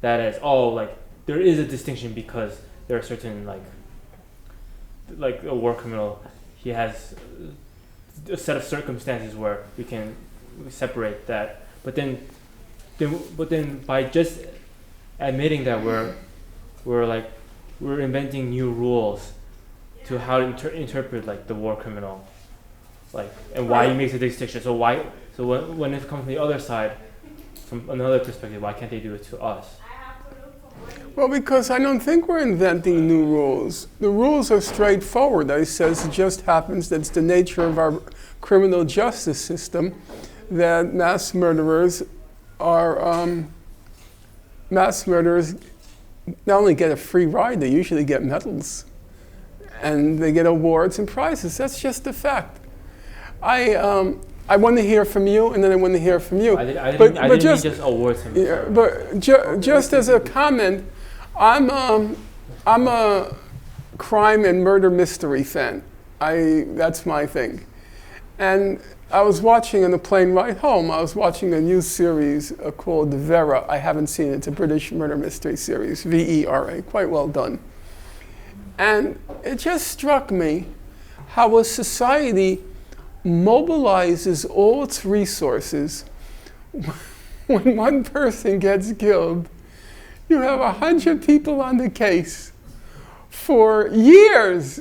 that as, oh, like there is a distinction because there are certain like a war criminal, he has a set of circumstances where we separate that. But then by just admitting that we're inventing new rules to how to interpret like the war criminal, like, and why he makes a distinction. So when it comes from the other side, from another perspective, why can't they do it to us? Well, because I don't think we're inventing new rules. The rules are straightforward. I says it just happens that it's the nature of our criminal justice system that mass murderers not only get a free ride, they usually get medals. And they get awards and prizes. That's just a fact. I want to hear from you, and then I want to hear from you. I didn't mean just awards him. Yeah, but just as a comment, I'm a crime and murder mystery fan. That's my thing. And I was watching on the plane ride home, I was watching a new series called Vera. I haven't seen it. It's a British murder mystery series, Vera, quite well done. And it just struck me how a society mobilizes all its resources. When one person gets killed, you have 100 people on the case for years.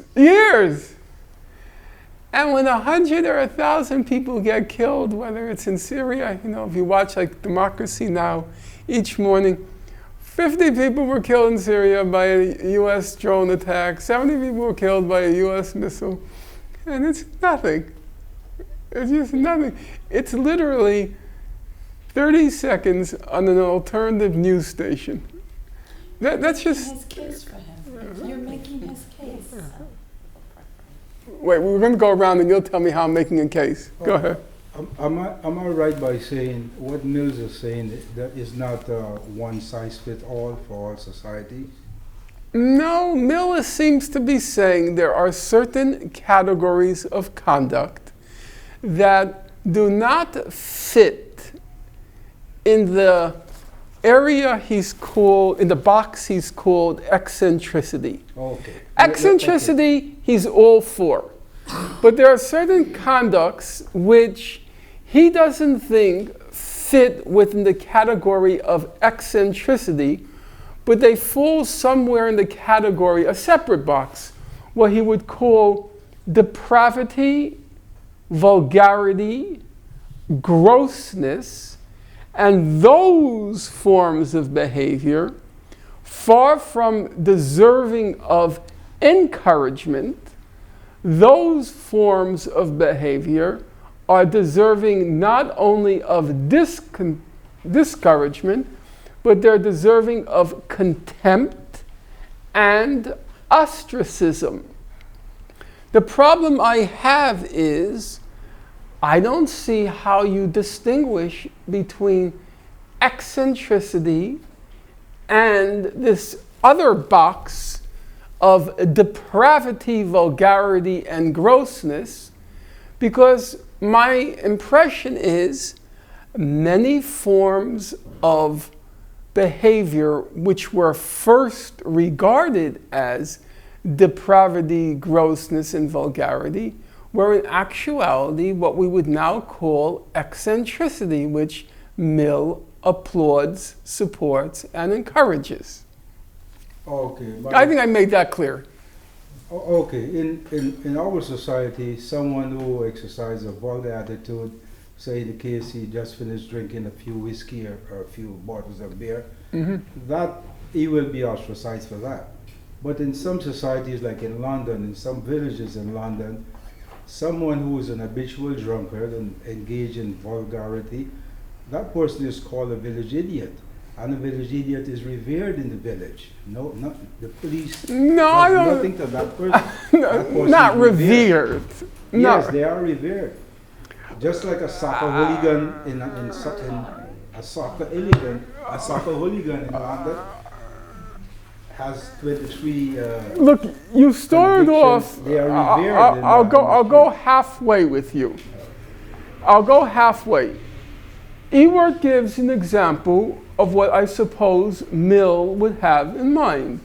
And when 100 or 1,000 people get killed, whether it's in Syria, if you watch like Democracy Now, each morning, 50 people were killed in Syria by a U.S. drone attack, 70 people were killed by a U.S. missile, and it's nothing. It's just nothing. It's literally 30 seconds on an alternative news station. That's just... His case for him. You're making his case. Wait, we're going to go around and you'll tell me how I'm making a case. Go ahead. Am I right by saying what Mills is saying, that is not one size fits all for all society? No, Mill seems to be saying there are certain categories of conduct that do not fit in the area in the box he's called eccentricity. Okay. Eccentricity, he's all for. But there are certain conducts which he doesn't think fit within the category of eccentricity, but they fall somewhere in the category, a separate box, what he would call depravity, vulgarity, grossness, and those forms of behavior, far from deserving of encouragement, those forms of behavior are deserving not only of discouragement, but they're deserving of contempt and ostracism. The problem I have is I don't see how you distinguish between eccentricity and this other box of depravity, vulgarity, and grossness, because my impression is many forms of behavior which were first regarded as depravity, grossness, and vulgarity were in actuality what we would now call eccentricity, which Mill applauds, supports, and encourages. Okay. I think I made that clear. Okay. In our society, someone who exercises a vulgar attitude, say in the case he just finished drinking a few whiskey or a few bottles of beer, that he will be ostracized for that. But in some societies, like in London, in some villages in London, someone who is an habitual drunkard and engaged in vulgarity, that person is called a village idiot. And a village idiot is revered in the village. No, not the police. No, I don't. Nothing to that person. That person Not is revered. No. Yes, they are revered. Just like a soccer hooligan in a soccer hooligan in London has 23. Look, you started off. They are revered. I'll go halfway with you. I'll go halfway. Ewart gives an example of what I suppose Mill would have in mind.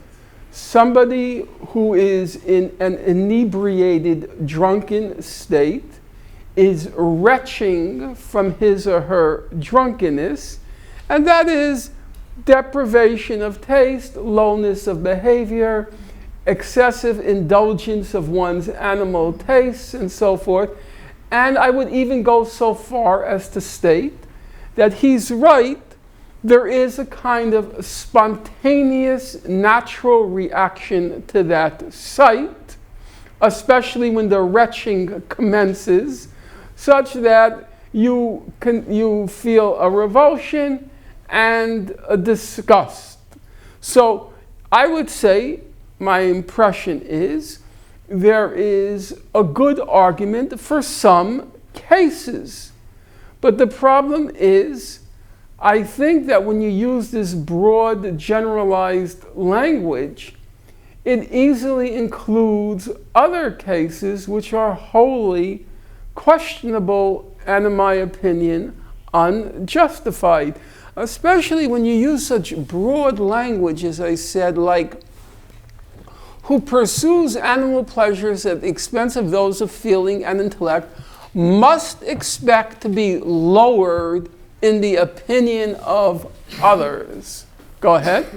Somebody who is in an inebriated, drunken state is retching from his or her drunkenness, and that is deprivation of taste, lowness of behavior, excessive indulgence of one's animal tastes, and so forth. And I would even go so far as to state that he's right. There is a kind of spontaneous, natural reaction to that sight, especially when the retching commences, such that you feel a revulsion and a disgust. So I would say my impression is there is a good argument for some cases. But the problem is, I think that when you use this broad, generalized language, it easily includes other cases which are wholly questionable and, in my opinion, unjustified. Especially when you use such broad language, as I said, like, who pursues animal pleasures at the expense of those of feeling and intellect must expect to be lowered in the opinion of others. Go ahead.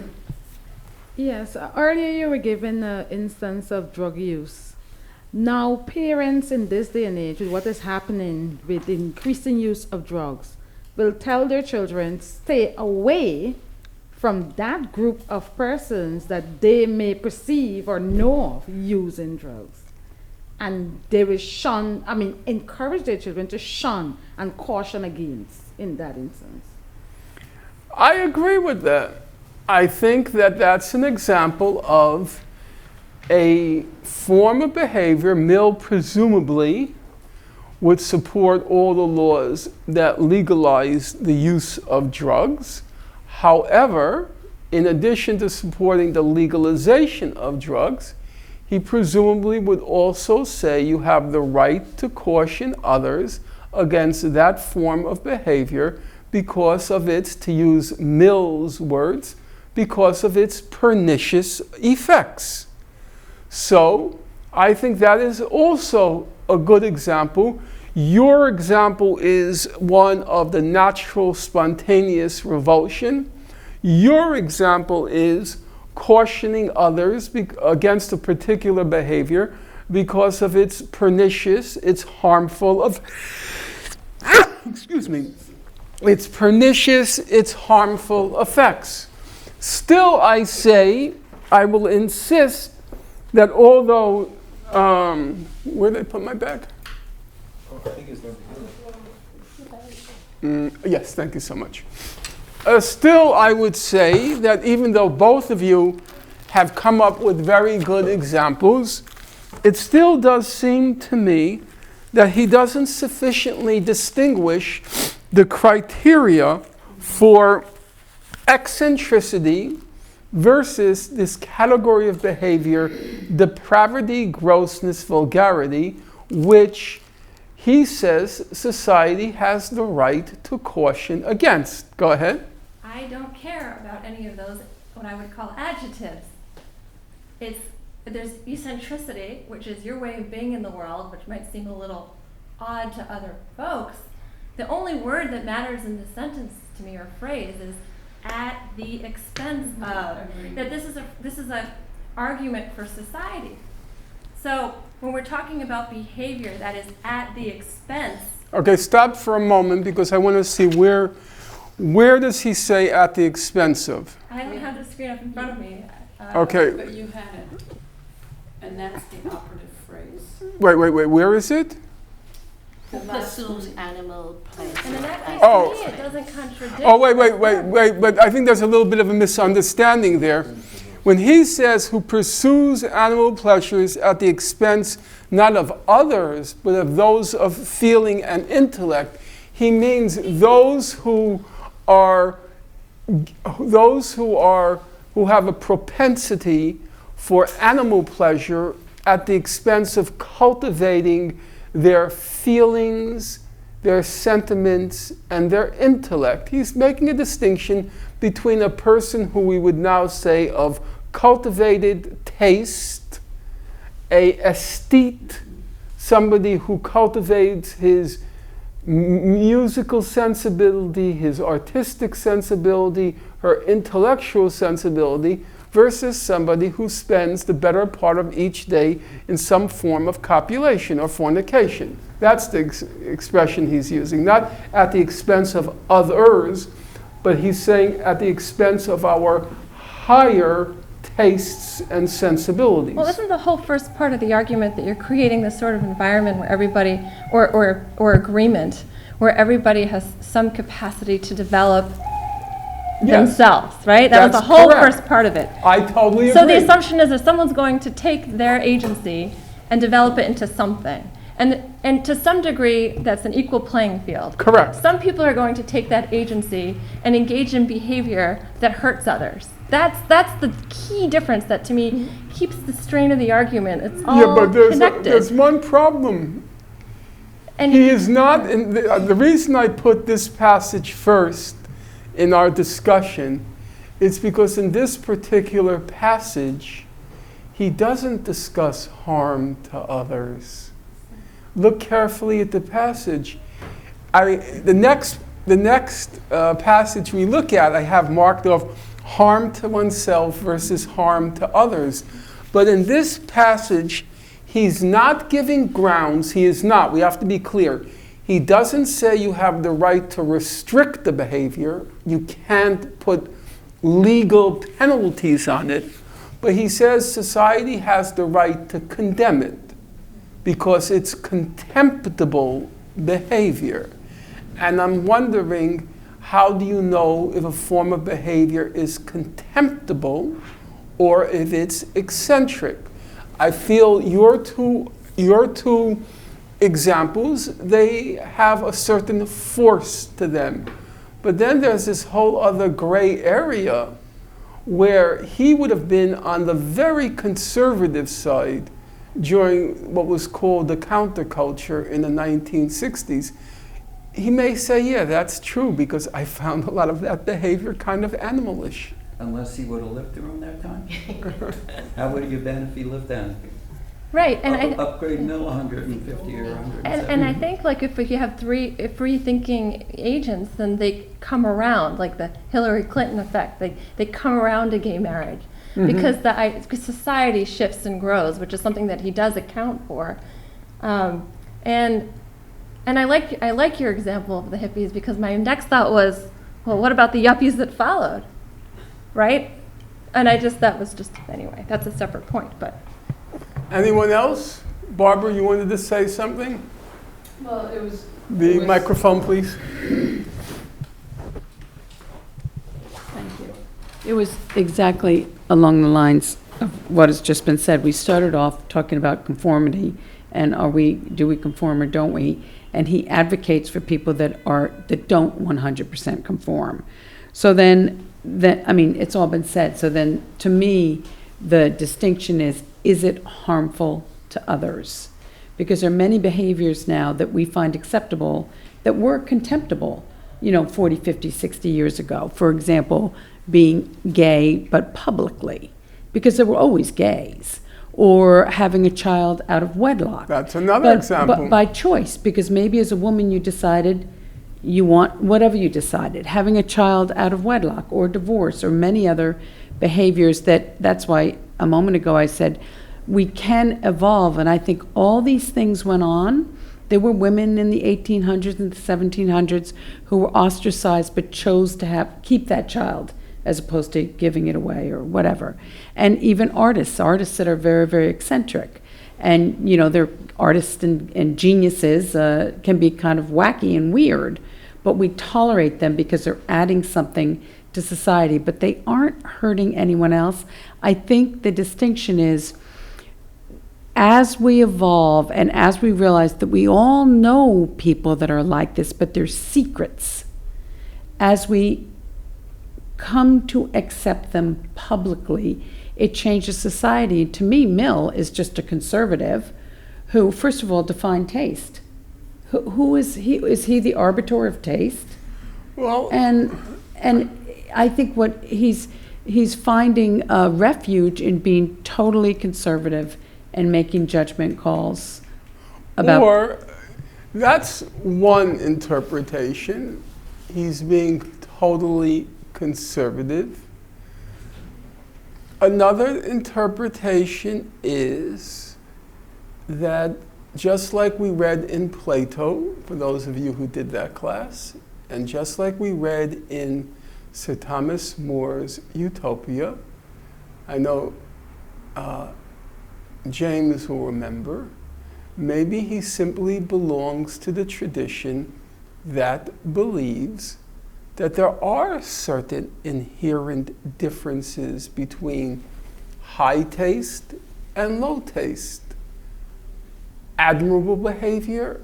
Yes, earlier you were given an instance of drug use. Now, parents in this day and age, with what is happening with increasing use of drugs, will tell their children, stay away from that group of persons that they may perceive or know of using drugs. And they will encourage their children to shun and caution against in that instance. I agree with that. I think that that's an example of a form of behavior. Mill presumably would support all the laws that legalize the use of drugs. However, in addition to supporting the legalization of drugs, he presumably would also say you have the right to caution others against that form of behavior because of its, to use Mill's words, because of its pernicious effects. So I think that is also a good example. Your example is one of the natural, spontaneous revulsion. Your example is cautioning others against a particular behavior because of its pernicious, its harmful of excuse me, its pernicious, its harmful effects. Still, I say, I will insist that although, where did I put my bag? Yes, thank you so much. Still, I would say that even though both of you have come up with very good examples, it still does seem to me that he doesn't sufficiently distinguish the criteria for eccentricity versus this category of behavior, depravity, grossness, vulgarity, which he says society has the right to caution against. Go ahead. I don't care about any of those, what I would call adjectives. There's eccentricity, which is your way of being in the world, which might seem a little odd to other folks. The only word that matters in this sentence to me or phrase is at the expense of. That this is a argument for society. So when we're talking about behavior that is at the expense. Okay, stop for a moment because I want to see where does he say at the expense of? I don't have the screen up in front of me. Okay. But you had it, and that's the operative phrase. Wait, where is it? Who pursues animal pleasure. And in that case, Oh. to me, it doesn't contradict. Oh, wait, but I think there's a little bit of a misunderstanding there. When he says who pursues animal pleasures at the expense not of others, but of those of feeling and intellect, he means those who have a propensity for animal pleasure at the expense of cultivating their feelings, their sentiments, and their intellect. He's making a distinction between a person who we would now say of cultivated taste, a aesthete, somebody who cultivates his musical sensibility, his artistic sensibility, her intellectual sensibility, versus somebody who spends the better part of each day in some form of copulation or fornication. That's the expression he's using, not at the expense of others, but he's saying at the expense of our higher tastes and sensibilities. Well, isn't the whole first part of the argument that you're creating this sort of environment where everybody, or agreement, where everybody has some capacity to develop themselves, right? That was the whole first part of it. I totally agree. So the assumption is that someone's going to take their agency and develop it into something. And to some degree, that's an equal playing field. Correct. Some people are going to take that agency and engage in behavior that hurts others. That's the key difference that, to me, keeps the strain of the argument. It's all connected. There's one problem. And he is not, the reason I put this passage first in our discussion is because in this particular passage, he doesn't discuss harm to others. Look carefully at the passage. The next passage we look at, I have marked off harm to oneself versus harm to others. But in this passage, he's not giving grounds. He is not. We have to be clear. He doesn't say you have the right to restrict the behavior. You can't put legal penalties on it. But he says society has the right to condemn it because it's contemptible behavior. And I'm wondering, how do you know if a form of behavior is contemptible or if it's eccentric? I feel your two examples, they have a certain force to them. But then there's this whole other gray area where he would have been on the very conservative side during what was called the counterculture in the 1960s. He may say, yeah, that's true, because I found a lot of that behavior kind of animalish. Unless he would have lived during that time. How would he have been if he lived then? Right, and Upgrade mill 150 or 170. And I think, like, if you have free thinking agents, then they come around, like the Hillary Clinton effect. They come around to gay marriage. because because society shifts and grows, which is something that he does account for. And I like your example of the hippies, because my next thought was, well, what about the yuppies that followed, right? And that was just, anyway, that's a separate point, but. Anyone else? Barbara, you wanted to say something? Well, it was... The microphone, please. Thank you. It was exactly along the lines of what has just been said. We started off talking about conformity, and do we conform or don't we? And he advocates for people that don't 100% conform. So then, it's all been said. So then, to me, the distinction is it harmful to others? Because there are many behaviors now that we find acceptable that were contemptible, 40, 50, 60 years ago. For example, being gay, but publicly, because there were always gays. Or having a child out of wedlock. That's another example. But by choice, because maybe as a woman you decided you want whatever you decided. Having a child out of wedlock or divorce or many other behaviors that's why a moment ago I said we can evolve. And I think all these things went on. There were women in the 1800s and the 1700s who were ostracized but chose to keep that child as opposed to giving it away or whatever. And even artists that are very, very eccentric. And, they're artists and geniuses can be kind of wacky and weird, but we tolerate them because they're adding something to society, but they aren't hurting anyone else. I think the distinction is, as we evolve and as we realize that we all know people that are like this, but they're secrets, as we come to accept them publicly, it changes society. To me, Mill is just a conservative who, first of all, defined taste. Who is he? Is he the arbiter of taste? Well, and I think what he's finding a refuge in being totally conservative and making judgment calls about. Or that's one interpretation. He's being totally conservative. Another interpretation is that just like we read in Plato, for those of you who did that class, and just like we read in Sir Thomas More's Utopia, I know James will remember, maybe he simply belongs to the tradition that believes that there are certain inherent differences between high taste and low taste, admirable behavior,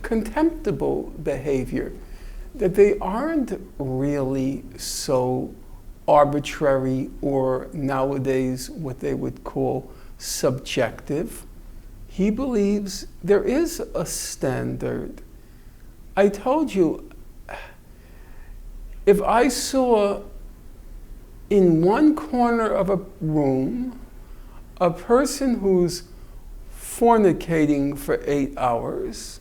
contemptible behavior, that they aren't really so arbitrary or nowadays what they would call subjective. He believes there is a standard. I told you, if I saw in one corner of a room a person who's fornicating for 8 hours,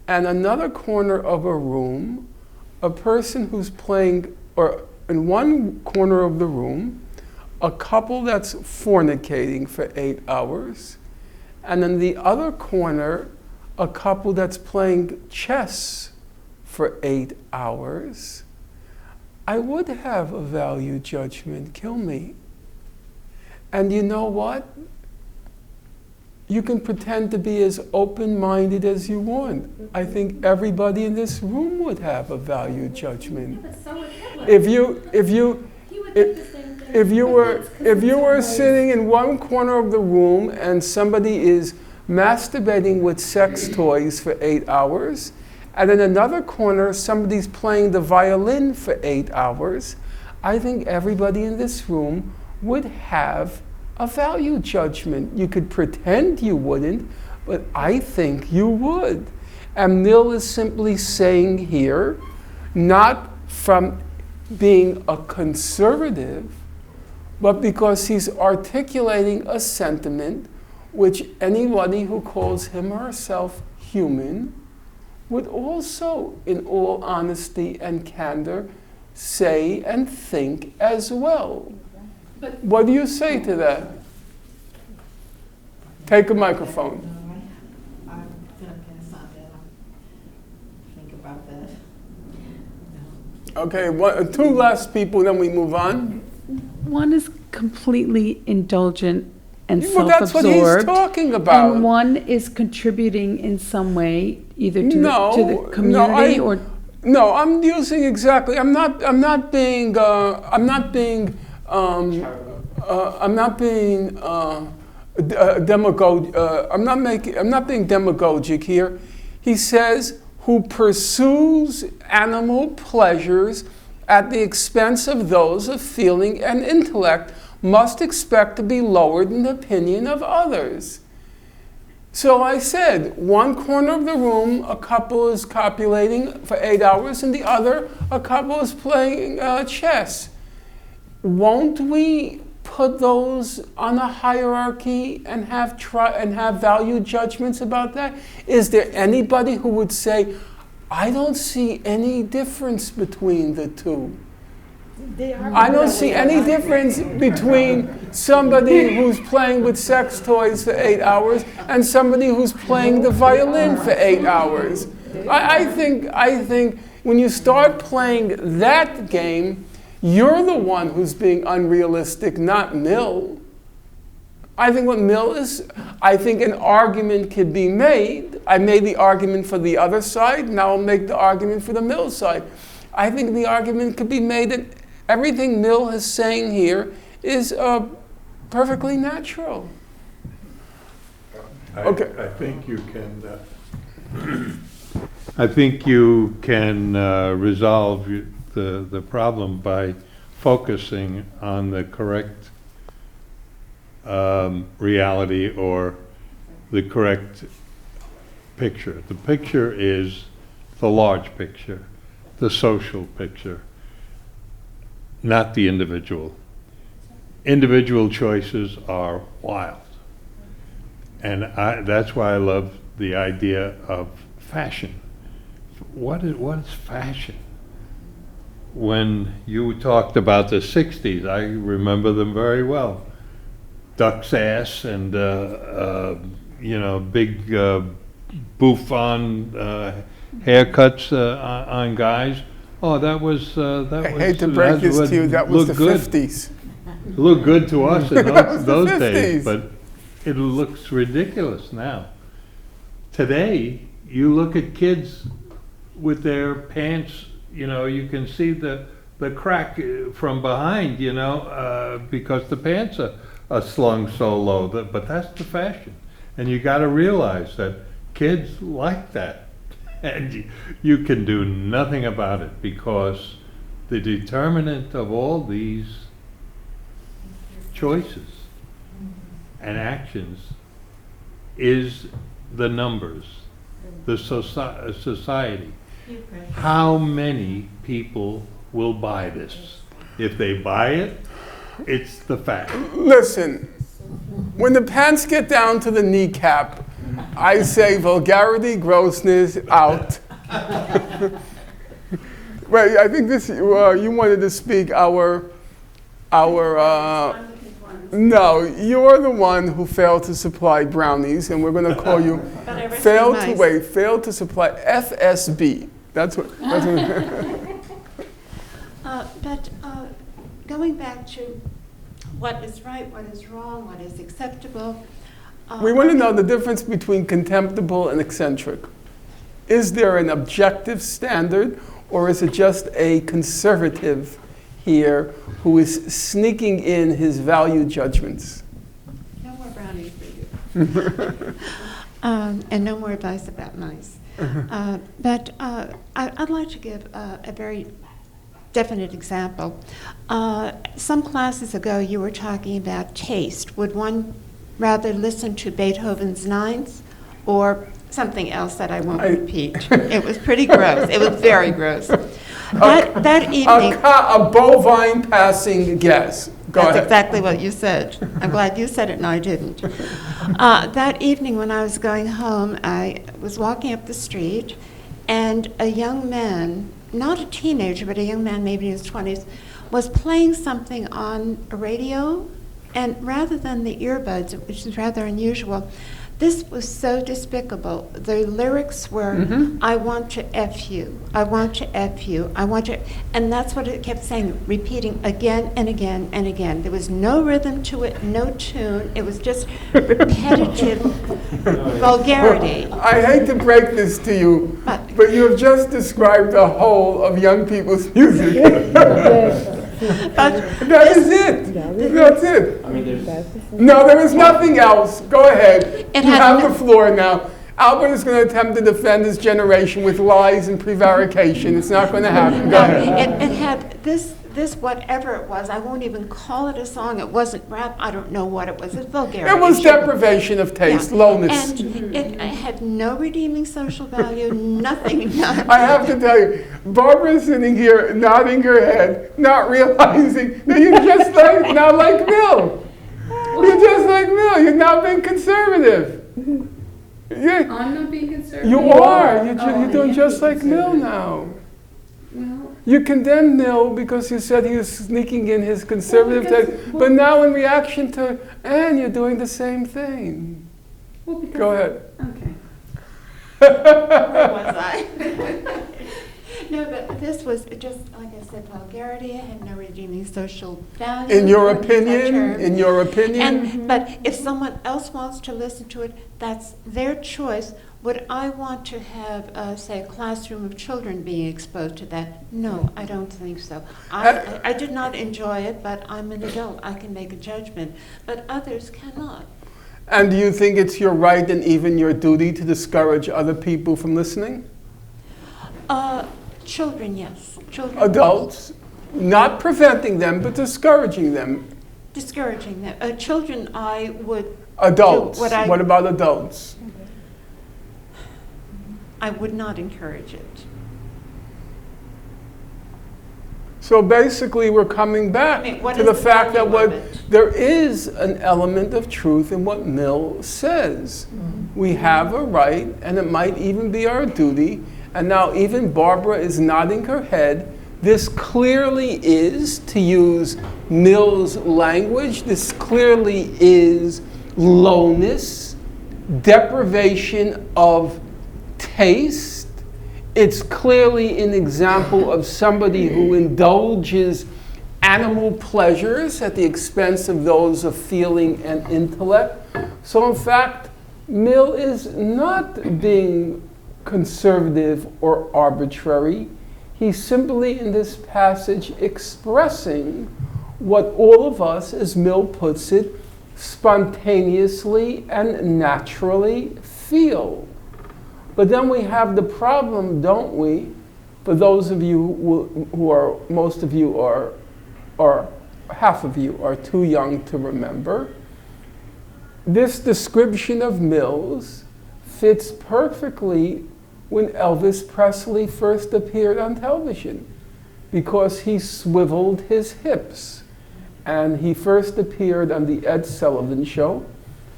and another corner of a room, a person who's playing, or in one corner of the room, a couple that's fornicating for 8 hours, and in the other corner, a couple that's playing chess for 8 hours, I would have a value judgment kill me. And you know what? You can pretend to be as open-minded as you want. I think everybody in this room would have a value judgment. But so would Hitler. If you were sitting in one corner of the room and somebody is masturbating with sex toys for 8 hours, and in another corner somebody's playing the violin for 8 hours, I think everybody in this room would have a value judgment. You could pretend you wouldn't, but I think you would. And Mill is simply saying here, not from being a conservative, but because he's articulating a sentiment which anybody who calls him or herself human would also, in all honesty and candor, say and think as well. What do you say to that? Take a microphone. I'm gonna pass on that. Think about that. Okay, two last people, then we move on. One is completely indulgent and Well, that's what he's self-absorbed. talking about. And one is contributing in some way, either to the No, community or. No, I'm using exactly. I'm not being demagogic here. He says, who pursues animal pleasures at the expense of those of feeling and intellect must expect to be lowered in the opinion of others. So I said, one corner of the room, a couple is copulating for 8 hours, and the other, a couple is playing chess. Won't we put those on a hierarchy and have value judgments about that? Is there anybody who would say, I don't see any difference between the two? I don't see any difference between somebody who's playing with sex toys for 8 hours and somebody who's playing the violin for 8 hours. I think when you start playing that game, you're the one who's being unrealistic, not Mill. I think what Mill is, I think an argument could be made. I made the argument for the other side, now I'll make the argument for the Mill side. I think the argument could be made that everything Mill is saying here is perfectly natural. Okay. I think you can. I think you can resolve the problem by focusing on the correct reality or the correct picture. The picture is the large picture, the social picture, not the individual. Individual choices are wild. And that's why I love the idea of fashion. What is fashion? When you talked about the 60s, I remember them very well. Duck's ass and, big bouffant haircuts on guys. Oh, that was. I hate to break this to you, that was the 50s. It looked good to us in those the days, 50s. but it looks ridiculous now. Today, you look at kids with their pants, you can see the crack from behind, because the pants are slung so low. But that's the fashion. And you got to realize that kids like that. And you can do nothing about it because the determinant of all these choices and actions is the numbers, the society. How many people will buy this? If they buy it, it's the fact. Listen, when the pants get down to the kneecap, I say vulgarity, grossness, out. Wait, I think this, you wanted to speak no, you're the one who failed to supply brownies, and we're going to call you failed to supply FSB. That's what. But going back to what is right, what is wrong, what is acceptable. We want to know the difference between contemptible and eccentric. Is there an objective standard, or is it just a conservative here who is sneaking in his value judgments? No more brownies for you. And no more advice about mice. But I'd like to give a very definite example. Some classes ago, you were talking about taste. Would one rather listen to Beethoven's Ninths or something else that I won't repeat? It was pretty gross. It was very gross. That evening, a bovine passing guess. Go that's ahead. exactly what you said. I'm glad you said it and I didn't. That evening when I was going home, I was walking up the street, and a young man, not a teenager, but a young man maybe in his 20s, was playing something on a radio, and rather than the earbuds, which is rather unusual, this was so despicable. The lyrics were, I want to F you, I want to F you, I want to, and that's what it kept saying, repeating again and again and again. There was no rhythm to it, no tune. It was just repetitive vulgarity. I hate to break this to you, but you have just described the whole of young people's music. That is it. That's it. I mean, there's No, there is nothing else. Go ahead. It You had have no- the floor now. Albert is going to attempt to defend his generation with lies and prevarication. It's not going to happen. Go No, ahead. it had this whatever it was. I won't even call it a song. It wasn't rap. I don't know what it was. It's vulgarity. It was deprivation of taste, Yeah. lowness. And it had no redeeming social value. Nothing. I have to tell you, Barbara's sitting here nodding her head, not realizing that you're just like, now like Mill. You're just like Mill. You're not being conservative. I'm not being conservative. You are. You're doing just like Mill now. Well, You condemned Mill because you said he was sneaking in his conservative Well, taste, because- but now in reaction to Anne, you're doing the same thing. because Go ahead. Okay. Where was I? No, but this was just, like I said, vulgarity. It had no redeeming social value. In your or such opinion, terms. in your opinion, And, but if someone else wants to listen to it, that's their choice. Would I want to have, say, a classroom of children being exposed to that? No, I don't think so. I did not enjoy it, but I'm an adult. I can make a judgment. But others cannot. and do you think it's your right and even your duty to discourage other people from listening? Children, yes. Children. Adults, not preventing them, but discouraging them. Discouraging them. Children, I would. Adults, Do what what about adults? I would not encourage it. So basically, we're coming back I mean, what to is the the fact that value of it? there is an element of truth in what Mill says. We have a right, and it might even be our duty. And now even Barbara is nodding her head. This clearly is, to use Mill's language, this clearly is lowness, deprivation of taste. It's clearly an example of somebody who indulges animal pleasures at the expense of those of feeling and intellect. So in fact, Mill is not being conservative or arbitrary. He's simply in this passage expressing what all of us, as Mill puts it, spontaneously and naturally feel. But then we have the problem, don't we? For those of you who are, most of you are, or half of you are too young to remember, this description of Mill's fits perfectly when Elvis Presley first appeared on television, because he swiveled his hips. And he first appeared on the Ed Sullivan Show,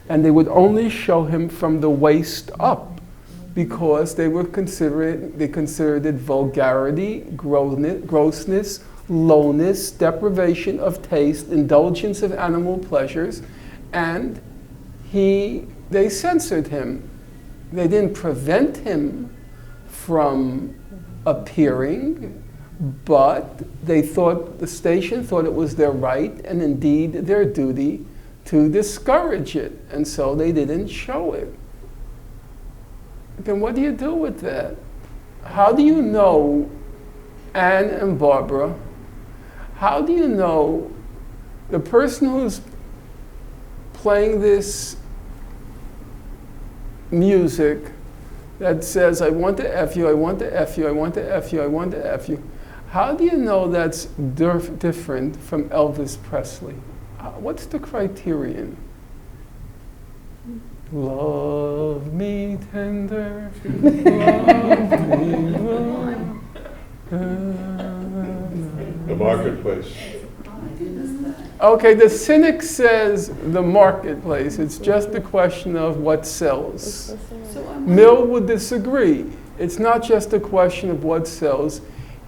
and they would only show him from the waist up, because they considered it vulgarity, grossness, lowness, deprivation of taste, indulgence of animal pleasures, and they censored him. They didn't prevent him from appearing, but the station thought it was their right and indeed their duty to discourage it, and so they didn't show it. Then what do you do with that? How do you know, Anne and Barbara, how do you know the person who's playing this music that says, I want to F you, I want to F you, I want to F you, I want to F you, how do you know that's different from Elvis Presley? What's the criterion? Love me tender, love me well. The marketplace. Okay, the cynic says the marketplace. It's just a question of what sells. Mill would disagree. It's not just a question of what sells.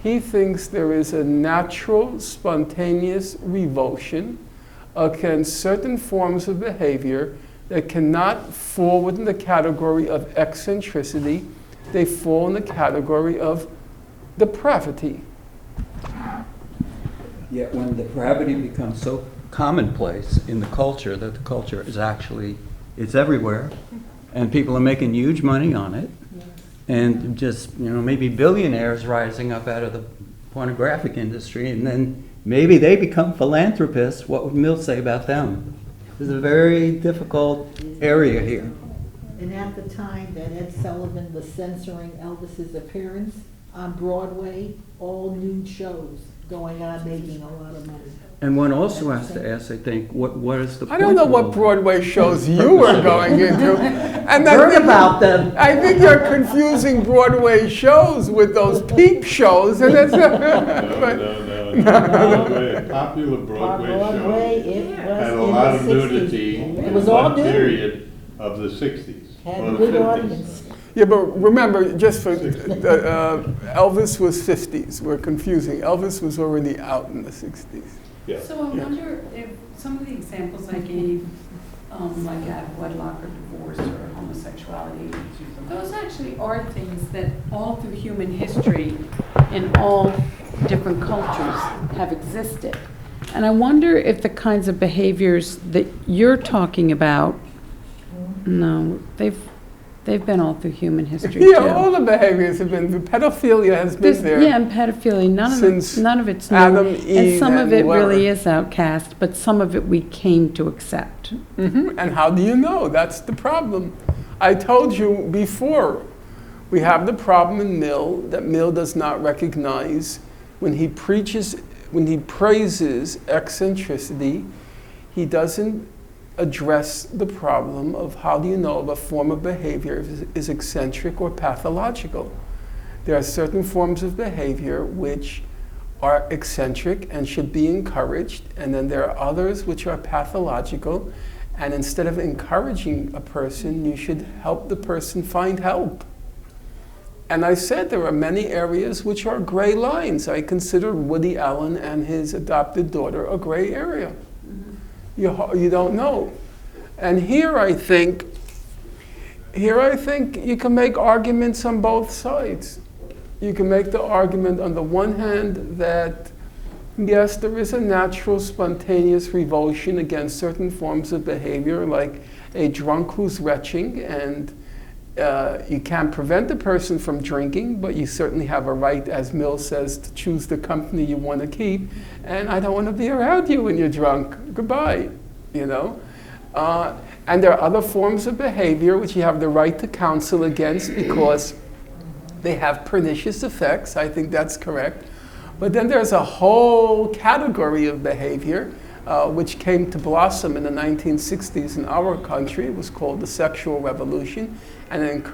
He thinks there is a natural, spontaneous revulsion against certain forms of behavior that cannot fall within the category of eccentricity. They fall in the category of depravity. Yet when depravity becomes so commonplace in the culture that the culture is actually, it's everywhere, and people are making huge money on it, and just, maybe billionaires rising up out of the pornographic industry, and then maybe they become philanthropists. What would Mill say about them? This is a very difficult area here. And at the time that Ed Sullivan was censoring Elvis's appearance on Broadway, all nude shows going on, making a lot of money. And one also has to ask, I think, what is the point? I don't know what Broadway shows you were going into. And Heard about them. I think you're confusing Broadway shows with those peep shows, and that's No. Broadway, a popular Broadway Broadway, show it was had a in lot the of 60s. nudity It in was all one nude. period of the 60s. Had or the good 50s. audience. Yeah, but remember, just for Elvis was 50s. We're confusing. Elvis was already out in the 60s. Yeah. So I wonder if some of the examples I gave, like out of wedlock or divorce or homosexuality, those actually are things that all through human history in all different cultures have existed. And I wonder if the kinds of behaviors that you're talking about, no, they've been all through human history too. Yeah, all the behaviors have been. Pedophilia has been there. Yeah, and pedophilia, Since none of it's new. Adam, And Eve, some of and it whoever. really is outcast, but some of it we came to accept. And how do you know? That's the problem. I told you before, we have the problem in Mill that Mill does not recognize when he preaches, when he praises eccentricity, he doesn't address the problem of how do you know if a form of behavior is eccentric or pathological. There are certain forms of behavior which are eccentric and should be encouraged, and then there are others which are pathological, and instead of encouraging a person, you should help the person find help. And I said there are many areas which are gray lines. I consider Woody Allen and his adopted daughter a gray area. You don't know. And here I think you can make arguments on both sides. You can make the argument on the one hand that yes, there is a natural spontaneous revulsion against certain forms of behavior, like a drunk who's retching, and you can't prevent the person from drinking, but you certainly have a right, as Mill says, to choose the company you want to keep. And I don't want to be around you when you're drunk. Goodbye, And there are other forms of behavior which you have the right to counsel against because they have pernicious effects. I think that's correct. But then there's a whole category of behavior which came to blossom in the 1960s in our country. It was called the sexual revolution, and it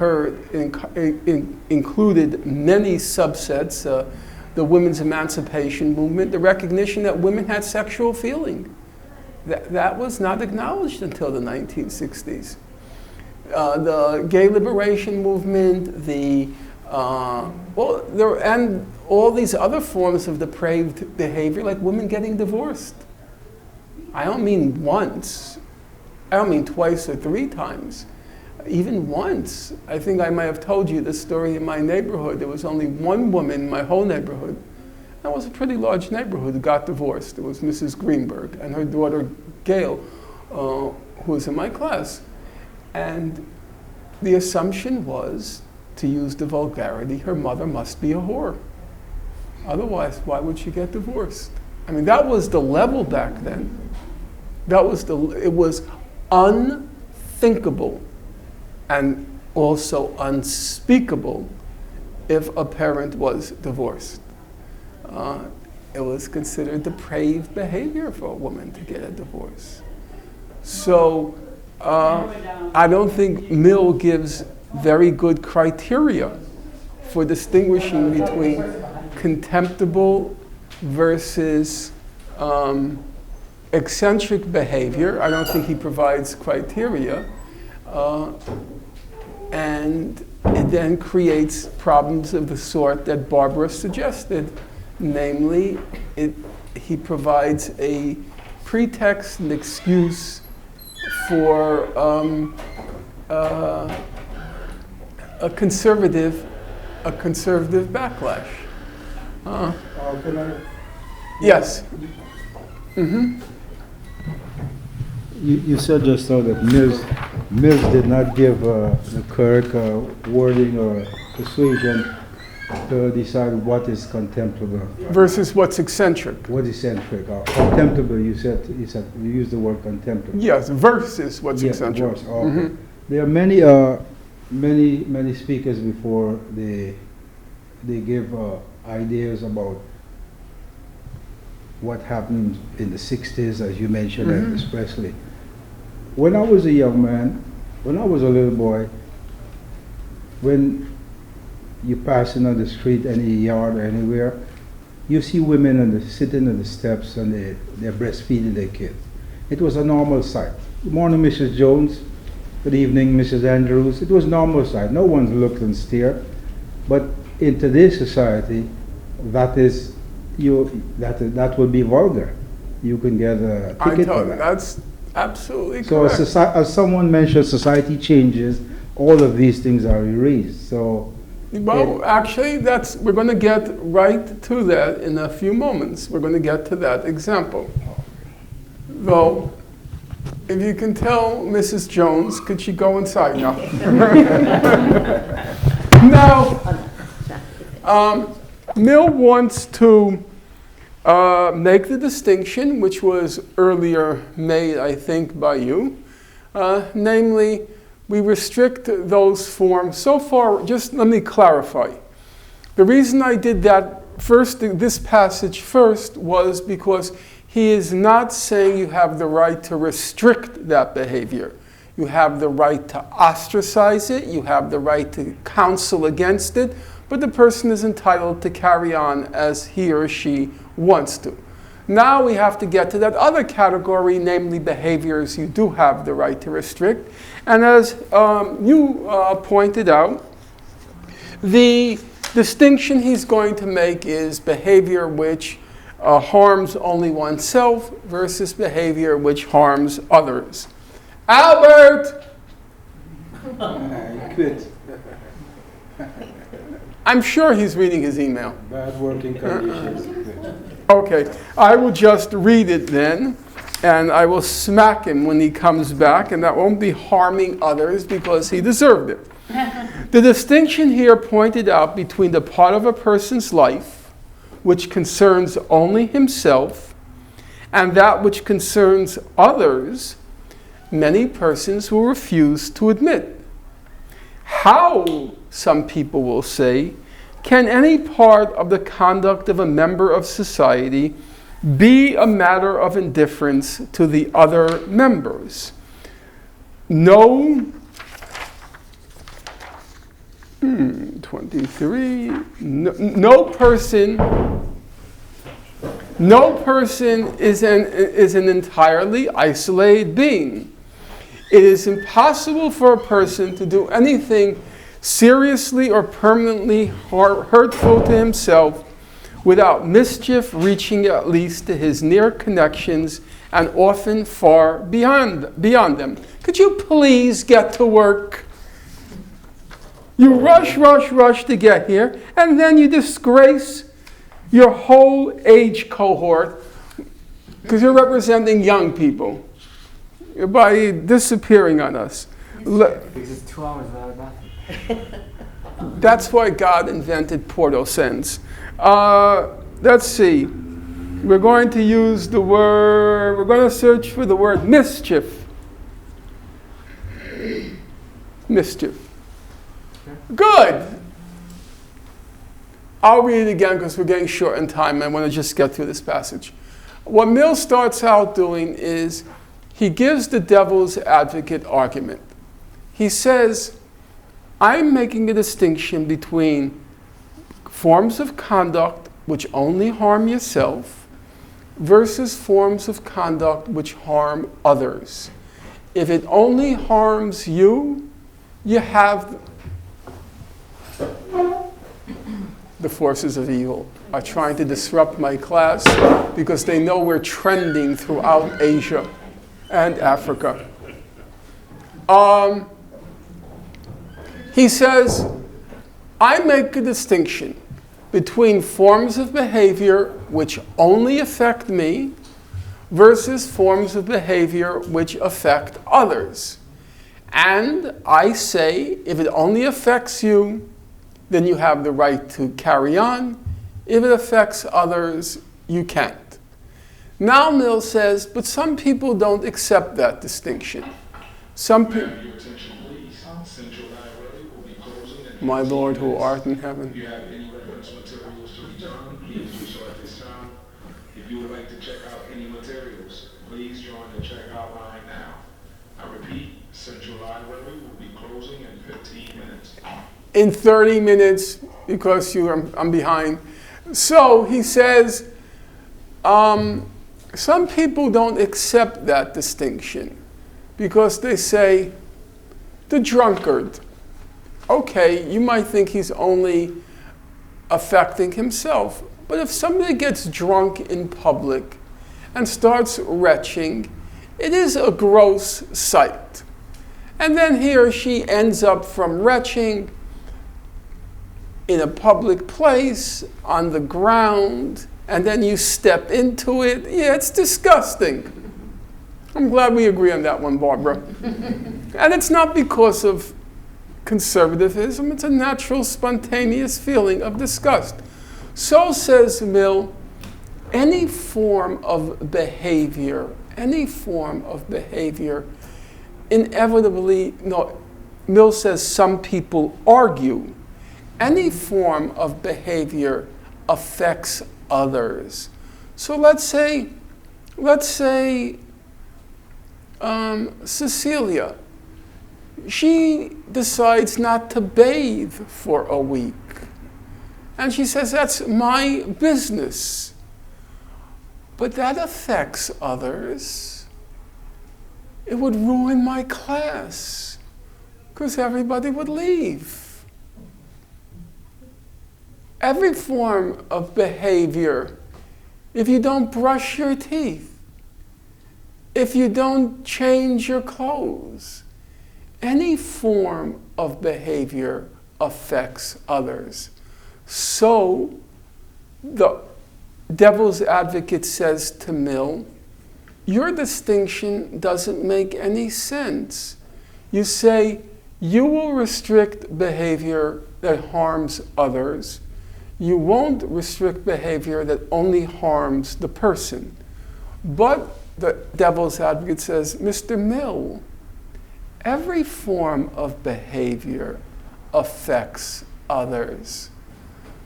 included many subsets, the women's emancipation movement, the recognition that women had sexual feeling. That was not acknowledged until the 1960s. The gay liberation movement, and all these other forms of depraved behavior, like women getting divorced. I don't mean once. I don't mean twice or three times. Even once. I think I might have told you the story in my neighborhood. There was only one woman in my whole neighborhood. That was a pretty large neighborhood who got divorced. It was Mrs. Greenberg and her daughter Gail, who was in my class. And the assumption was, to use the vulgarity, her mother must be a whore. Otherwise, why would she get divorced? I mean, that was the level back then. It was unthinkable and also unspeakable if a parent was divorced. It was considered depraved behavior for a woman to get a divorce. So I don't think Mill gives very good criteria for distinguishing between contemptible versus eccentric behavior. I don't think he provides criteria. And it then creates problems of the sort that Barbara suggested. Namely, he provides a pretext and excuse for a conservative backlash. Can I? Yes. Mm-hmm. You said just now that Mills did not give the correct wording or persuasion to decide what is contemptible Versus what's eccentric. what is eccentric or contemptible. You used the word contemptible. Yes, versus what's Yeah, eccentric. worse. Okay. Mhm. There are many speakers before they give ideas about what happened in the 60s, as you mentioned, Mhm. Elvis Presley. When I was a young man, when I was a little boy, when you pass in on the street, any yard or anywhere, you see women sitting on the steps and they're breastfeeding their kids. It was a normal sight. Good morning, Mrs. Jones. Good evening, Mrs. Andrews. It was normal sight. No one looked and stared. But in today's society, that would be vulgar. You can get a ticket for that. That's absolutely So correct. as someone mentioned, society changes. All of these things are erased. So Well, actually, we're going to get right to that in a few moments. We're going to get to that example. Though, if you can tell Mrs. Jones, could she go inside now? Now, Mill wants to make the distinction, which was earlier made, I think, by you, namely, we restrict those forms. So far, just let me clarify. The reason I did that first, this passage first, was because he is not saying you have the right to restrict that behavior. You have the right to ostracize it, you have the right to counsel against it, but the person is entitled to carry on as he or she wants to. Now we have to get to that other category, namely behaviors you do have the right to restrict. And as you pointed out, the distinction he's going to make is behavior which harms only oneself versus behavior which harms others. Albert! quit. I'm sure he's reading his email. Bad working conditions. Quit. Okay, I will just read it then, and I will smack him when he comes back, and that won't be harming others because he deserved it. The distinction here pointed out between the part of a person's life which concerns only himself and that which concerns others, many persons will refuse to admit. How, some people will say, can any part of the conduct of a member of society be a matter of indifference to the other members? No. 23. No person is an entirely isolated being. It is impossible for a person to do anything seriously or permanently hurtful to himself without mischief reaching at least to his near connections and often far beyond them. Could you please get to work? You rush to get here, and then you disgrace your whole age cohort because you're representing young people by disappearing on us. Because it's 2 hours without a bathroom. That's why God invented Porto Sens. Let's see. We're going to use the word, we're going to search for the word mischief. Mischief. Good. I'll read it again because we're getting short in time. I want to just get through this passage. What Mill starts out doing is he gives the devil's advocate argument. He says, I'm making a distinction between forms of conduct which only harm yourself versus forms of conduct which harm others. If it only harms you, you have the forces of evil are trying to disrupt my class because they know we're trending throughout Asia and Africa. He says, I make a distinction between forms of behavior which only affect me versus forms of behavior which affect others. And I say, if it only affects you, then you have the right to carry on. If it affects others, you can't. Now Mill says, but some people don't accept that distinction. Some people, my Lord who art in heaven. If you have any reference materials to return, please do so at this time. If you would like to check out any materials, please join the checkout line now. I repeat, Central Library will be closing in 15 minutes. In 30 minutes, because I'm behind. So he says, some people don't accept that distinction because they say, the drunkard. Okay, you might think he's only affecting himself, but if somebody gets drunk in public and starts retching, it is a gross sight. And then he or she ends up from retching in a public place, on the ground, and then you step into it. Yeah, it's disgusting. I'm glad we agree on that one, Barbara. And it's not because of conservatism, it's a natural, spontaneous feeling of disgust. So says Mill, any form of behavior, inevitably, no, Mill says some people argue, any form of behavior affects others. So let's say Cecilia, she decides not to bathe for a week. And she says, that's my business. But that affects others. It would ruin my class because everybody would leave. Every form of behavior, if you don't brush your teeth, if you don't change your clothes, any form of behavior affects others. So the devil's advocate says to Mill, your distinction doesn't make any sense. You say you will restrict behavior that harms others. You won't restrict behavior that only harms the person. But the devil's advocate says, Mr. Mill, every form of behavior affects others.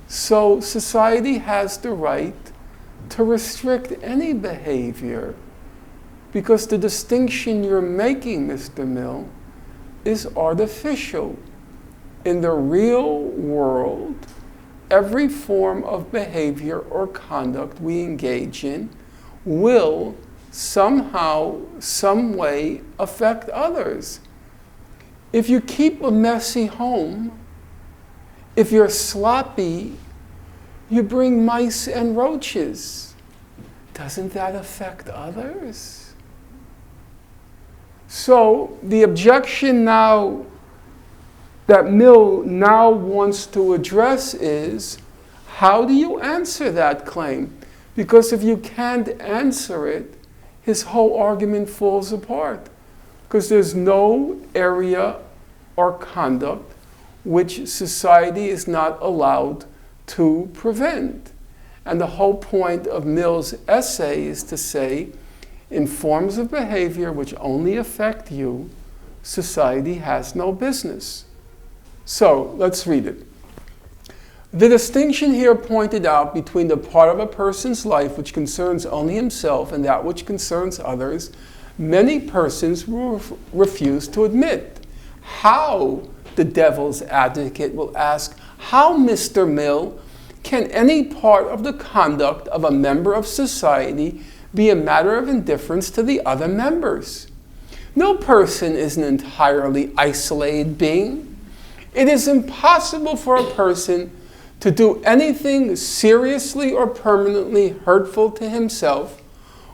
So society has the right to restrict any behavior because the distinction you're making, Mr. Mill, is artificial. In the real world, every form of behavior or conduct we engage in will somehow, some way affect others. If you keep a messy home, if you're sloppy, you bring mice and roaches. Doesn't that affect others? So the objection now that Mill now wants to address is, how do you answer that claim? Because if you can't answer it, his whole argument falls apart. Because there's no area or conduct which society is not allowed to prevent. And the whole point of Mill's essay is to say, in forms of behavior which only affect you, society has no business. So, let's read it. The distinction here pointed out between the part of a person's life which concerns only himself and that which concerns others, many persons will refuse to admit. How, the devil's advocate will ask, how, Mr. Mill, can any part of the conduct of a member of society be a matter of indifference to the other members? No person is an entirely isolated being. It is impossible for a person to do anything seriously or permanently hurtful to himself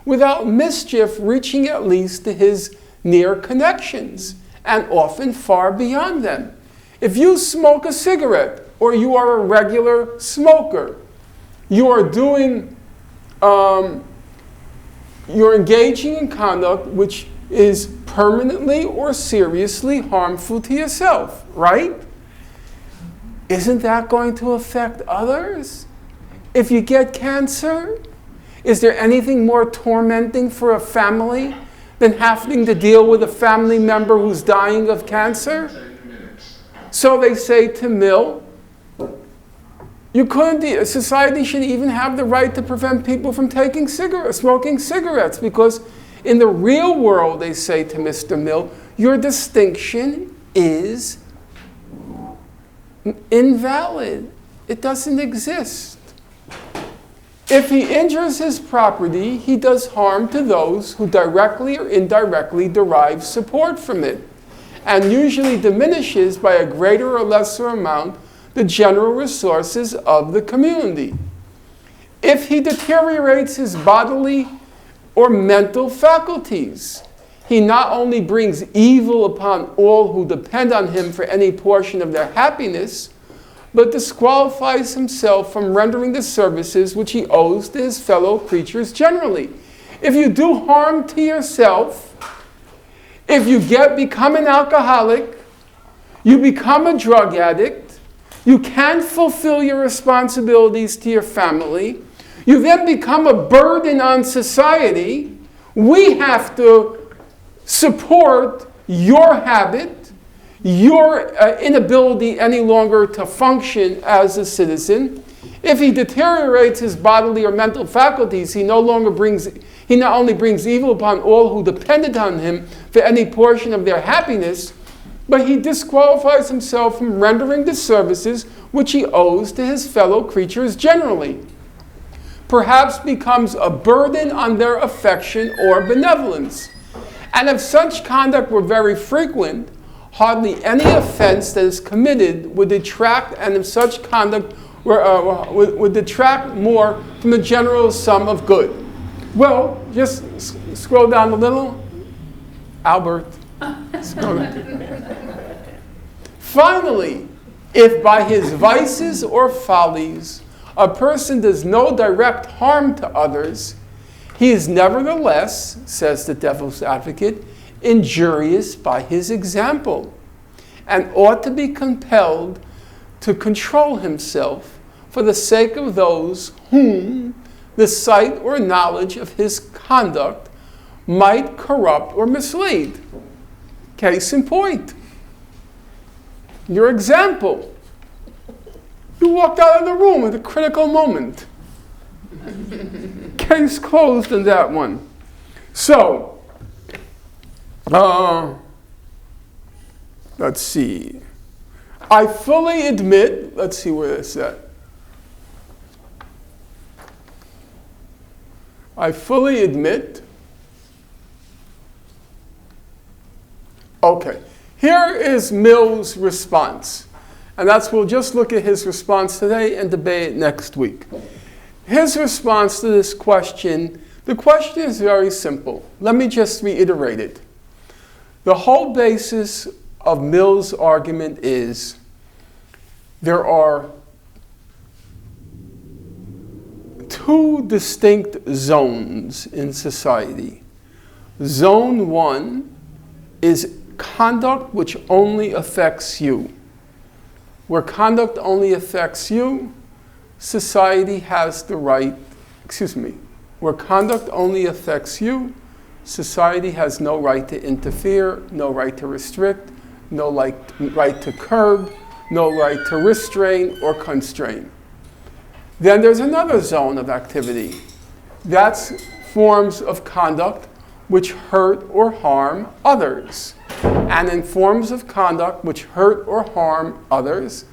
without mischief reaching at least to his near connections, and often far beyond them. If you smoke a cigarette, or you are a regular smoker, you are doing, you're engaging in conduct which is permanently or seriously harmful to yourself, right? Isn't that going to affect others? If you get cancer, is there anything more tormenting for a family than having to deal with a family member who's dying of cancer? So they say to Mill, you couldn't, society should even have the right to prevent people from smoking cigarettes, because in the real world, they say to Mr. Mill, your distinction is invalid. It doesn't exist. If he injures his property, he does harm to those who directly or indirectly derive support from it, and usually diminishes by a greater or lesser amount the general resources of the community. If he deteriorates his bodily or mental faculties, he not only brings evil upon all who depend on him for any portion of their happiness, but disqualifies himself from rendering the services which he owes to his fellow creatures generally. If you do harm to yourself, if you become an alcoholic, you become a drug addict, you can't fulfill your responsibilities to your family, you then become a burden on society, we have to support your habit, your inability any longer to function as a citizen. If he deteriorates his bodily or mental faculties, he not only brings evil upon all who depended on him for any portion of their happiness, but he disqualifies himself from rendering the services which he owes to his fellow creatures generally. Perhaps becomes a burden on their affection or benevolence. And if such conduct were very frequent, hardly any offense that is committed would detract, and if such conduct would detract more from the general sum of good. Well, just scroll down a little. Albert. Scroll down. Finally, if by his vices or follies a person does no direct harm to others, he is nevertheless, says the devil's advocate, injurious by his example, and ought to be compelled to control himself for the sake of those whom the sight or knowledge of his conduct might corrupt or mislead. Case in point, your example. You walked out of the room at a critical moment. Case closed in that one. So, let's see. I fully admit, let's see where it's at. I fully admit. Okay, here is Mill's response. And we'll just look at his response today and debate it next week. His response to this question, the question is very simple. Let me just reiterate it. The whole basis of Mill's argument is there are two distinct zones in society. Zone 1 is conduct which only affects you. Where conduct only affects you, society has the right, where conduct only affects you, society has no right to interfere, no right to restrict, no right to curb, no right to restrain or constrain. Then there's another zone of activity. That's forms of conduct which hurt or harm others. And in forms of conduct which hurt or harm others,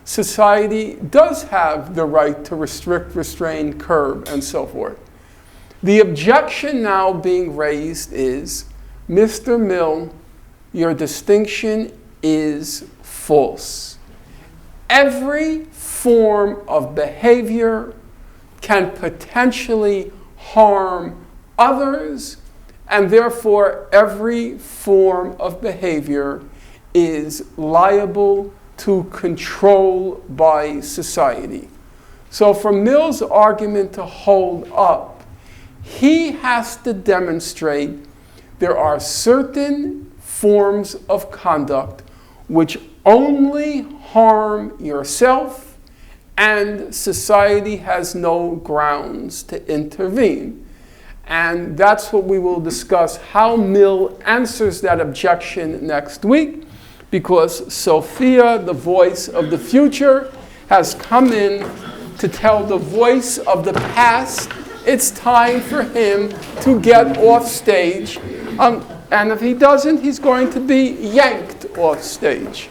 society does have the right to restrict, restrain, curb, and so forth. The objection now being raised is, Mr. Mill, your distinction is false. every form of behavior can potentially harm others, and therefore every form of behavior is liable to control by society. So for Mill's argument to hold up, he has to demonstrate there are certain forms of conduct which only harm yourself, and society has no grounds to intervene. And that's what we will discuss, how Mill answers that objection next week, because Sophia, the voice of the future, has come in to tell the voice of the past it's time for him to get off stage. And if he doesn't, he's going to be yanked off stage.